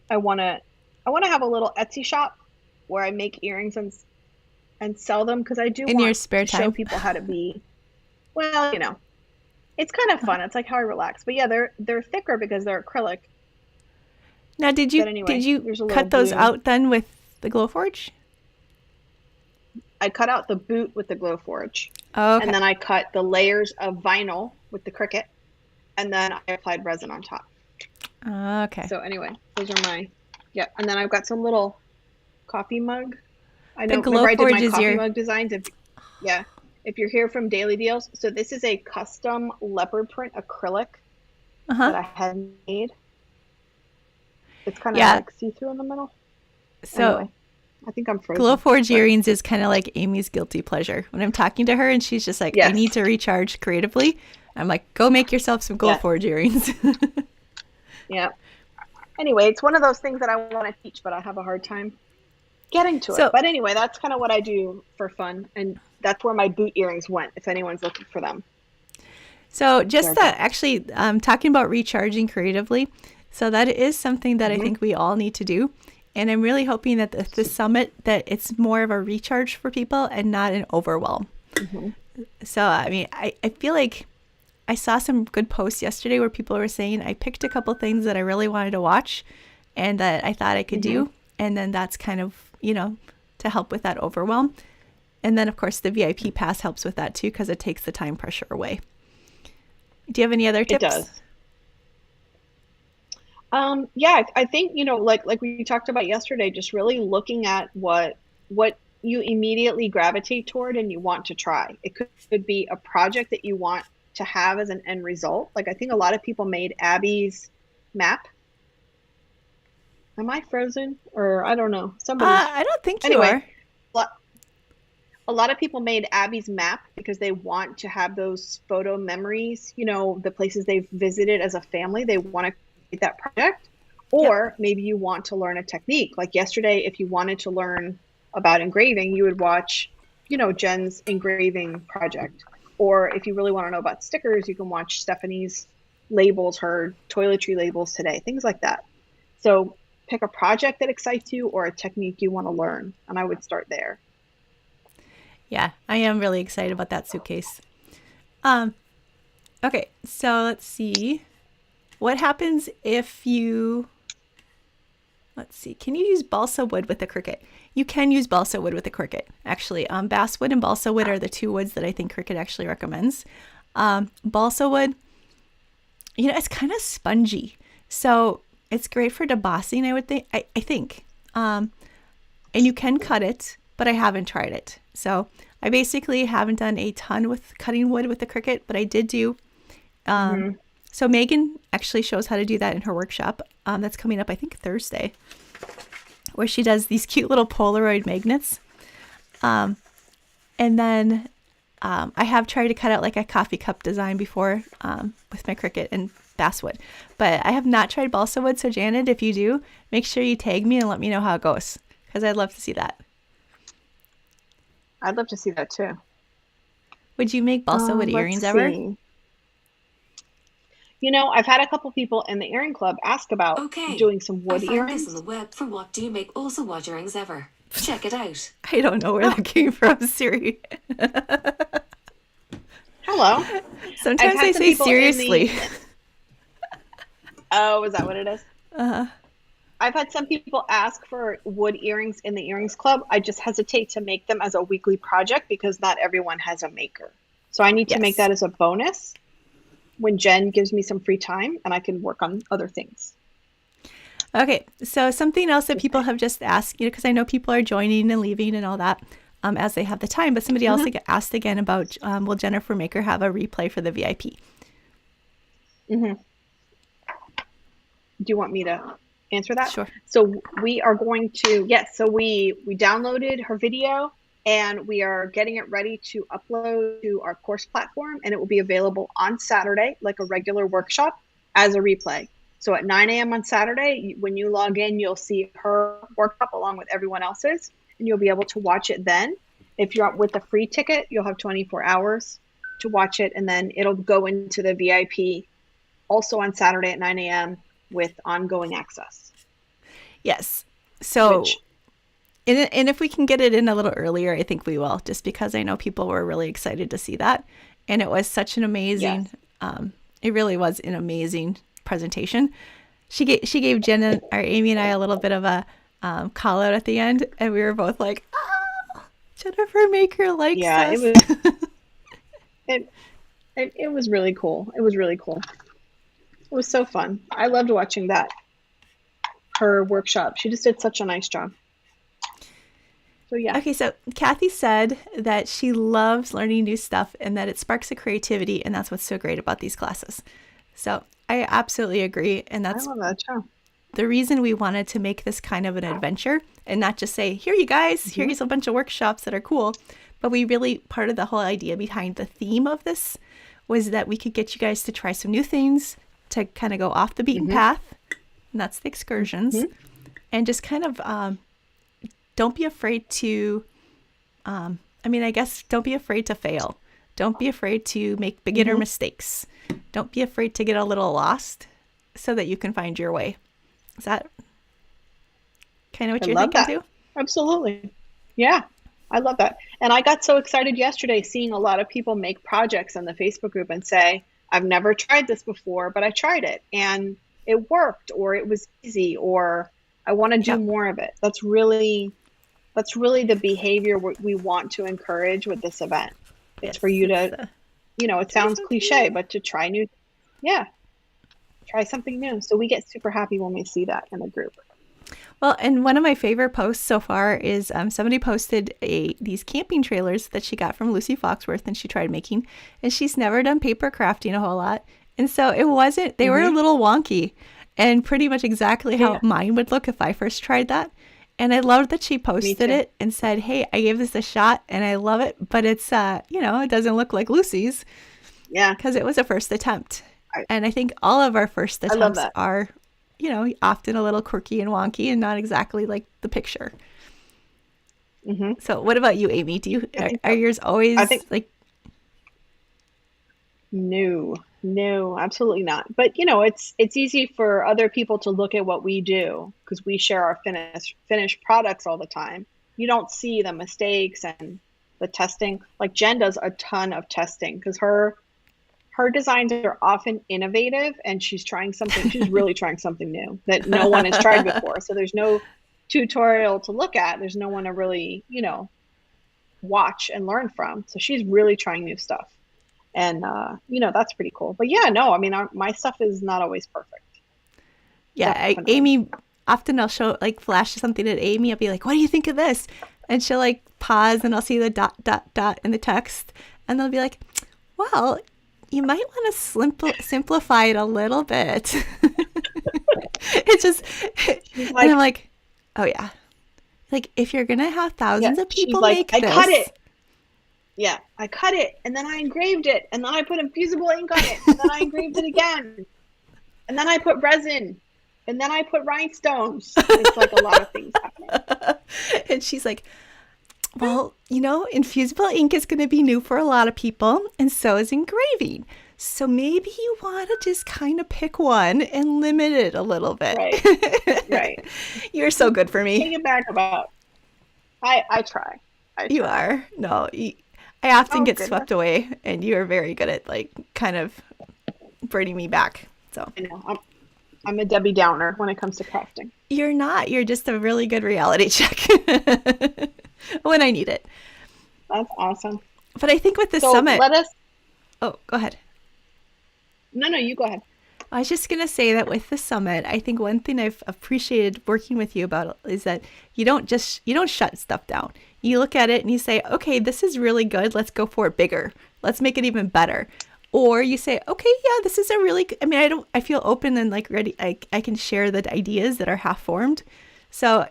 I want to have a little Etsy shop where I make earrings and sell them, because I do want your spare to time. show people how to be... Well, it's kind of fun. It's like how I relax. But yeah, they're thicker because they're acrylic. Now, did you cut those out then with the Glowforge? I cut out the boot with the Glowforge. Oh, okay. And then I cut the layers of vinyl with the Cricut, and then I applied resin on top. Okay. So anyway, those are my and then I've got some little coffee mug. I know. Remember I did my coffee mug designs. If you're here from Daily Deals, so this is a custom leopard print acrylic that I had made. It's kind of like see-through in the middle. So anyway, I think I'm frozen. Glowforge earrings is kind of like Amy's guilty pleasure. When I'm talking to her and she's just like, I need to recharge creatively, I'm like, go make yourself some Glowforge earrings. Yeah. Anyway, it's one of those things that I want to teach, but I have a hard time getting to it. But anyway, that's kind of what I do for fun. And that's where my boot earrings went, if anyone's looking for them. So just actually talking about recharging creatively. So that is something that I think we all need to do. And I'm really hoping that the summit, that it's more of a recharge for people and not an overwhelm. So, I mean, I feel like I saw some good posts yesterday where people were saying, I picked a couple things that I really wanted to watch and that I thought I could do. And then that's kind of, to help with that overwhelm. And then, of course, the VIP pass helps with that too, because it takes the time pressure away. Do you have any other tips? It does. I think, like we talked about yesterday, just really looking at what you immediately gravitate toward and you want to try. It could be a project that you want to have as an end result. Like, I think a lot of people made Abby's map. Am I frozen? Or I don't know. I don't think you are. A lot of people made Abby's map because they want to have those photo memories, the places they've visited as a family. They want to that project, or maybe you want to learn a technique. Like yesterday, if you wanted to learn about engraving, you would watch, Jen's engraving project. Or if you really want to know about stickers, you can watch Stephanie's labels, her toiletry labels today, things like that. So pick a project that excites you or a technique you want to learn, and I would start there. Yeah, I am really excited about that suitcase. Okay, so let's see. What happens if you, can you use balsa wood with the Cricut? You can use balsa wood with the Cricut, actually. Basswood and balsa wood are the two woods that I think Cricut actually recommends. Balsa wood, it's kind of spongy. So it's great for debossing, I would think, I think. And you can cut it, but I haven't tried it. So I basically haven't done a ton with cutting wood with the Cricut, but I did do, so Megan actually shows how to do that in her workshop. That's coming up, I think, Thursday, where she does these cute little Polaroid magnets. And then I have tried to cut out like a coffee cup design before with my Cricut, and basswood. But I have not tried balsa wood. So Janet, if you do, make sure you tag me and let me know how it goes, because I'd love to see that. I'd love to see that too. Would you make balsa wood earrings ever? You know, I've had a couple people in the earring club ask about doing some wood earrings. I found this on the web for what do you make balsa wood earrings ever. Check it out. I don't know where that came from, Siri. Hello. Sometimes I say seriously. Oh, is that what it is? Uh-huh. I've had some people ask for wood earrings in the earrings club. I just hesitate to make them as a weekly project because not everyone has a maker. So I need to make that as a bonus when Jen gives me some free time and I can work on other things. Okay, so something else that people have just asked, you know, because I know people are joining and leaving and all that as they have the time, but somebody else asked again about, will Jennifer Maker have a replay for the VIP? Mm-hmm. Do you want me to answer that? Sure. So we are going to, so we downloaded her video and we are getting it ready to upload to our course platform, and it will be available on Saturday, like a regular workshop, as a replay. So at 9 a.m. on Saturday, when you log in, you'll see her workshop along with everyone else's, and you'll be able to watch it then. If you're with the free ticket, you'll have 24 hours to watch it, and then it'll go into the VIP also on Saturday at 9 a.m. with ongoing access. Yes. So, and if we can get it in a little earlier, I think we will, just because I know people were really excited to see that. And it was such an amazing, it really was an amazing presentation. She gave Jen or Amy and I a little bit of a call out at the end, and we were both like, oh, Jennifer Maker likes us. It was really cool. It was really cool. It was so fun. I loved watching that. Her workshop. She just did such a nice job. So yeah. Okay, so Kathy said that she loves learning new stuff and that it sparks a creativity, and that's what's so great about these classes. So I absolutely agree, and that's the reason we wanted to make this kind of an adventure and not just say, here you guys, here's a bunch of workshops that are cool. But we really, part of the whole idea behind the theme of this was that we could get you guys to try some new things, to kind of go off the beaten path, and that's the excursions, and just kind of don't be afraid to, don't be afraid to fail. Don't be afraid to make beginner mistakes. Don't be afraid to get a little lost so that you can find your way. Is that kind of what you're thinking too? Absolutely. Yeah, I love that. And I got so excited yesterday seeing a lot of people make projects in the Facebook group and say, I've never tried this before, but I tried it and it worked, or it was easy, or I want to do more of it. That's really the behavior we want to encourage with this event. It's for you to, it sounds cliche, but to try try something new. So we get super happy when we see that in the group. Well, and one of my favorite posts so far is somebody posted these camping trailers that she got from Lucy Foxworth and she tried making, and she's never done paper crafting a whole lot. And so it wasn't, they were a little wonky and pretty much exactly how mine would look if I first tried that. And I loved that she posted it and said, hey, I gave this a shot and I love it, but it's, it doesn't look like Lucy's. Yeah. Because it was a first attempt. And I think all of our first attempts are, often a little quirky and wonky and not exactly like the picture. So what about you, Amy? Are yours always like? No, absolutely not. But it's easy for other people to look at what we do because we share our finished products all the time. You don't see the mistakes and the testing. Like Jen does a ton of testing because her designs are often innovative and she's really trying something new that no one has tried before. So there's no tutorial to look at. There's no one to really, watch and learn from. So she's really trying new stuff. And, that's pretty cool. But my stuff is not always perfect. Yeah. Amy, often I'll flash something at Amy. I'll be like, what do you think of this? And she'll pause and I'll see the ... in the text. And they'll be like, well, you might want to simplify it a little bit. It's just, and I'm like, oh yeah. Like if you're going to have thousands of people make this. I cut it. Yeah, I cut it and then I engraved it and then I put infusible ink on it and then I engraved it again. And then I put resin. And then I put rhinestones. It's like a lot of things happening. And she's like, well, infusible ink is going to be new for a lot of people, and so is engraving. So maybe you want to just kind of pick one and limit it a little bit. Right. You're so good for me. Take it back about. I try. You are. No, I often get swept away, and you are very good at like kind of bringing me back. So I know. I'm a Debbie Downer when it comes to crafting. You're not. You're just a really good reality check when I need it. That's awesome. But I think with the summit... Oh, go ahead. No, you go ahead. I was just going to say that with the summit, I think one thing I've appreciated working with you about is that you don't shut stuff down. You look at it and you say, okay, this is really good. Let's go for it bigger. Let's make it even better. Or you say, okay, yeah, this is a really good, I feel open and like ready. I can share the ideas that are half formed. So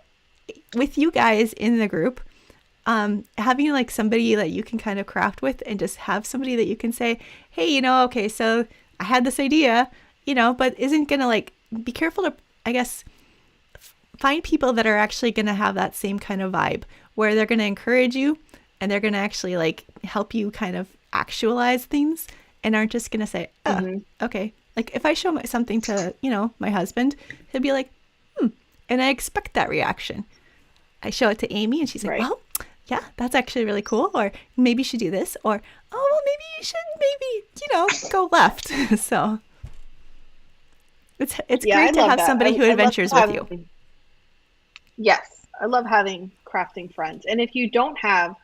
with you guys in the group, having like somebody that you can kind of craft with and just have somebody that you can say, hey, okay, so I had this idea, but isn't going to like, be careful to, I guess, find people that are actually going to have that same kind of vibe where they're going to encourage you and they're going to actually like help you kind of actualize things. And aren't just going to say, okay. Like if I show something to, my husband, he'll be like, and I expect that reaction. I show it to Amy and she's like, well, yeah, that's actually really cool. Or maybe you should do this. Or, oh, well, maybe you should go left. So it's great to have somebody who adventures with you. Yes. I love having crafting friends. And if you don't have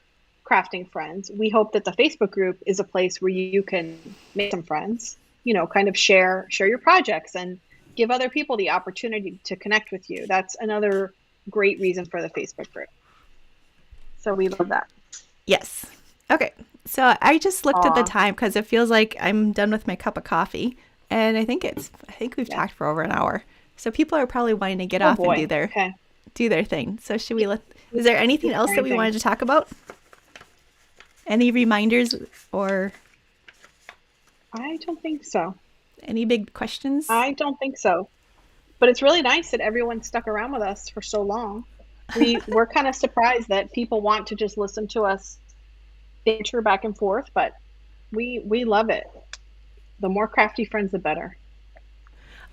crafting friends, we hope that the Facebook group is a place where you can make some friends, kind of share your projects and give other people the opportunity to connect with you. That's another great reason for the Facebook group. So we love that. Yes. Okay. So I just looked at the time because it feels like I'm done with my cup of coffee, and I think we've talked for over an hour. So people are probably wanting to get off and do their thing. So should we is there anything else that we wanted to talk about? Any reminders or? I don't think so. Any big questions? I don't think so. But it's really nice that everyone stuck around with us for so long. We're kind of surprised that people want to just listen to us banter back and forth, but we love it. The more crafty friends, the better.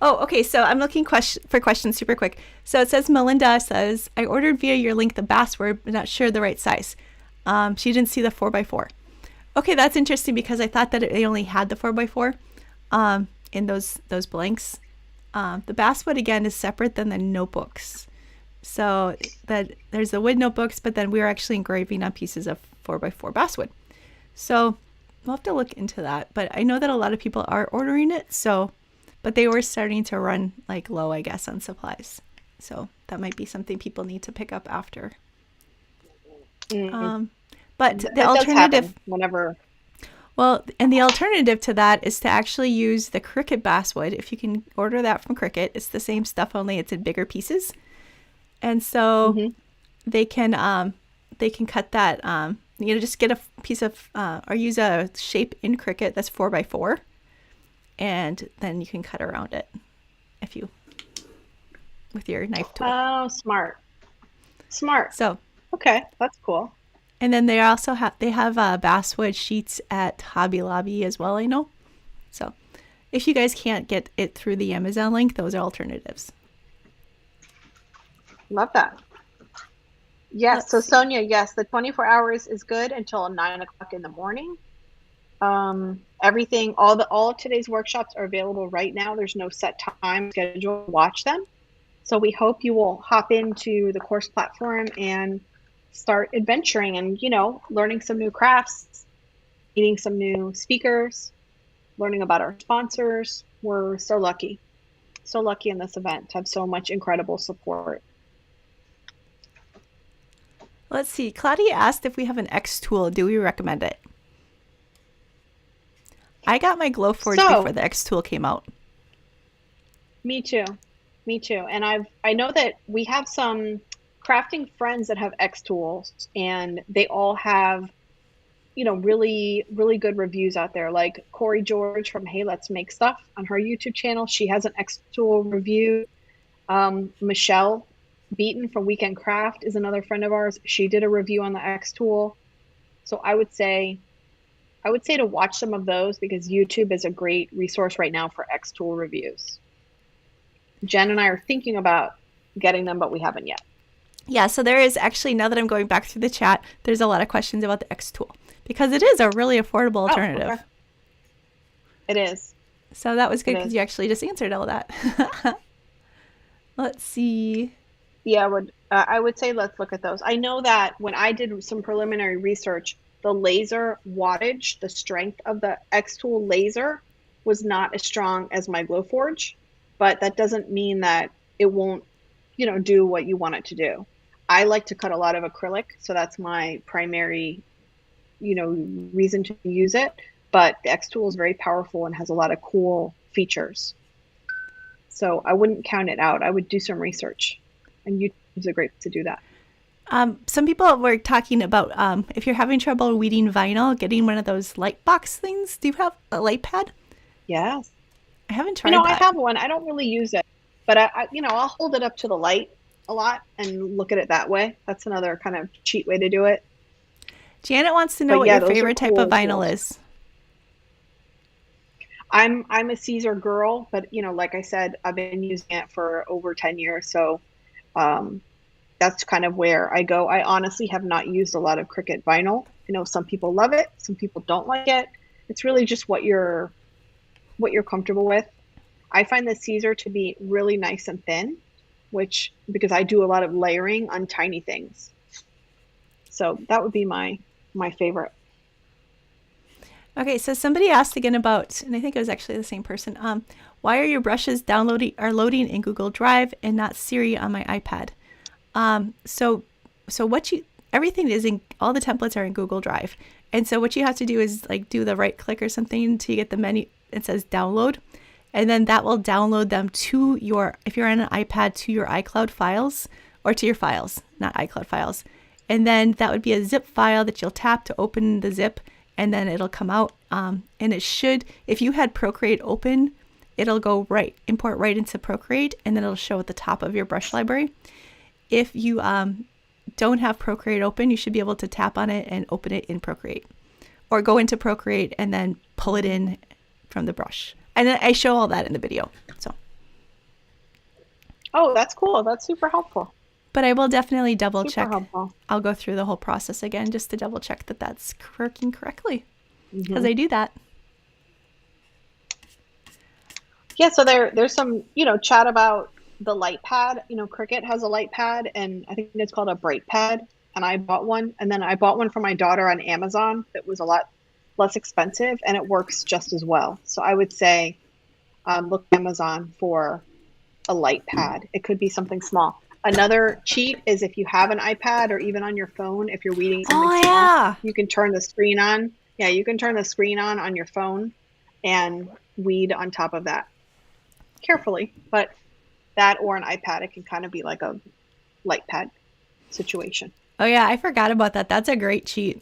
Oh, okay. So I'm looking for questions super quick. So it says, Melinda says, I ordered via your link the basswood, but not sure the right size. She didn't see the 4x4. Okay, that's interesting because I thought that they only had the 4x4 in those blanks. The basswood, again, is separate than the notebooks. So that there's the wood notebooks, but then we're actually engraving on pieces of 4x4 basswood. So we'll have to look into that. But I know that a lot of people are ordering it. But they were starting to run like low, I guess, on supplies. So that might be something people need to pick up after. But the alternative, whenever. Well, and the alternative to that is to actually use the Cricut basswood. If you can order that from Cricut, it's the same stuff, only it's in bigger pieces. And so they can cut that, just get a piece of, or use a shape in Cricut that's 4x4, and then you can cut around it with your knife tool. Oh, smart. So, okay, that's cool. And then they also have basswood sheets at Hobby Lobby as well, I know. So if you guys can't get it through the Amazon link, those are alternatives. Love that. Yes. So Sonia, yes, the 24 hours is good until 9 o'clock in the morning. Everything, all of today's workshops are available right now. There's no set time schedule to watch them. So we hope you will hop into the course platform and start adventuring and, learning some new crafts, meeting some new speakers, learning about our sponsors. We're so lucky in this event to have so much incredible support. Let's see. Claudia asked if we have an X tool. Do we recommend it? I got my Glowforge before the X tool came out. Me too. And I know that we have some crafting friends that have X tools, and they all have really, really good reviews out there. Like Corey George from Hey Let's Make Stuff on her YouTube channel. She has an X tool review. Michelle Beaton from Weekend Craft is another friend of ours. She did a review on the X tool. So I would say to watch some of those because YouTube is a great resource right now for X tool reviews. Jen and I are thinking about getting them, but we haven't yet. Yeah, so there is actually, now that I'm going back through the chat, there's a lot of questions about the X tool because it is a really affordable alternative. Okay. It is. So that was good because you actually just answered all that. Let's see. Yeah, I would say let's look at those. I know that when I did some preliminary research, the laser wattage, the strength of the X tool laser was not as strong as my Glowforge, but that doesn't mean that it won't, do what you want it to do. I like to cut a lot of acrylic, so that's my primary, reason to use it. But the X tool is very powerful and has a lot of cool features. So I wouldn't count it out. I would do some research, and YouTube's a great way to do that. Some people were talking about if you're having trouble weeding vinyl, getting one of those light box things. Do you have a light pad? Yes. I haven't tried that. I have one. I don't really use it, but I'll hold it up to the light a lot and look at it that way. That's another kind of cheat way to do it. Janet wants to know what your favorite type of vinyl is. I'm a Caesar girl, but like I said, I've been using it for over 10 years. So that's kind of where I go. I honestly have not used a lot of Cricut vinyl. Some people love it, some people don't like it. It's really just what you're comfortable with. I find the Caesar to be really nice and thin, because I do a lot of layering on tiny things. So that would be my favorite. Okay, so somebody asked again about, and I think it was actually the same person, why are your brushes loading in Google Drive and not Siri on my iPad? So everything is all the templates are in Google Drive. And so what you have to do is do the right click or something until you get the menu. It says download. And then that will download them to if you're on an iPad, to your iCloud files or to your files, not iCloud files. And then that would be a zip file that you'll tap to open the zip, and then it'll come out. And it should, if you had Procreate open, it'll go import right into Procreate, and then it'll show at the top of your brush library. If you don't have Procreate open, you should be able to tap on it and open it in Procreate, or go into Procreate and then pull it in from the brush. And I show all that in the video. So. Oh, that's cool. That's super helpful. But I will definitely double check. Helpful. I'll go through the whole process again just to double check that that's working correctly, because I do that. Yeah. So there's some chat about the light pad. Cricut has a light pad, and I think it's called a bright pad. And I bought one, and then I bought one for my daughter on Amazon that was a lot less expensive, and it works just as well. So I would say look at Amazon for a light pad. It could be something small. Another cheat is if you have an iPad or even on your phone, if you're reading something small, you can turn the screen on. Yeah, you can turn the screen on your phone and weed on top of that. Carefully, but that or an iPad, it can kind of be like a light pad situation. Oh yeah, I forgot about that. That's a great cheat.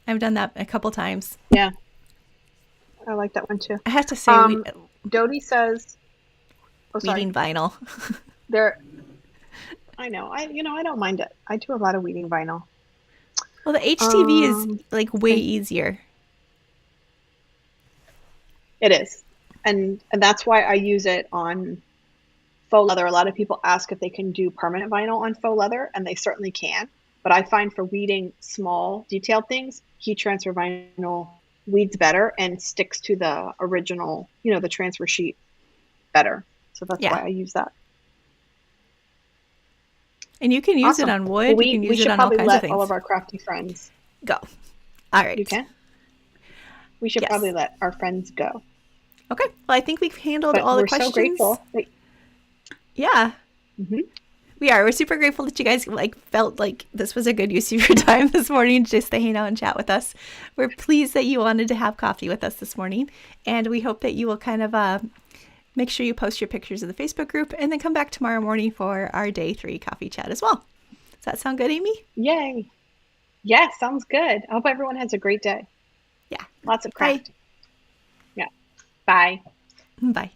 I've done that a couple times. Yeah. I like that one too. I have to say, Dodie says, weeding vinyl. I know. I don't mind it. I do a lot of weeding vinyl. Well, the HTV is way easier. It is. And that's why I use it on faux leather. A lot of people ask if they can do permanent vinyl on faux leather, and they certainly can. But I find for weeding small detailed things, heat transfer vinyl weeds better and sticks to the original, the transfer sheet better. So that's why I use that. And you can use it on wood. You can use it on all kinds of things. We should probably let all of our crafty friends go. All right. You can? We should probably let our friends go. Okay. Well, I think we've handled all the questions. We're so grateful. Yeah. Mm-hmm. We are. We're super grateful that you guys felt like this was a good use of your time this morning just to hang out and chat with us. We're pleased that you wanted to have coffee with us this morning, and we hope that you will kind of make sure you post your pictures in the Facebook group and then come back tomorrow morning for our day 3 coffee chat as well. Does that sound good, Amy? Yay. Yeah, sounds good. I hope everyone has a great day. Yeah. Lots of Bye. craft. Yeah. Bye. Bye.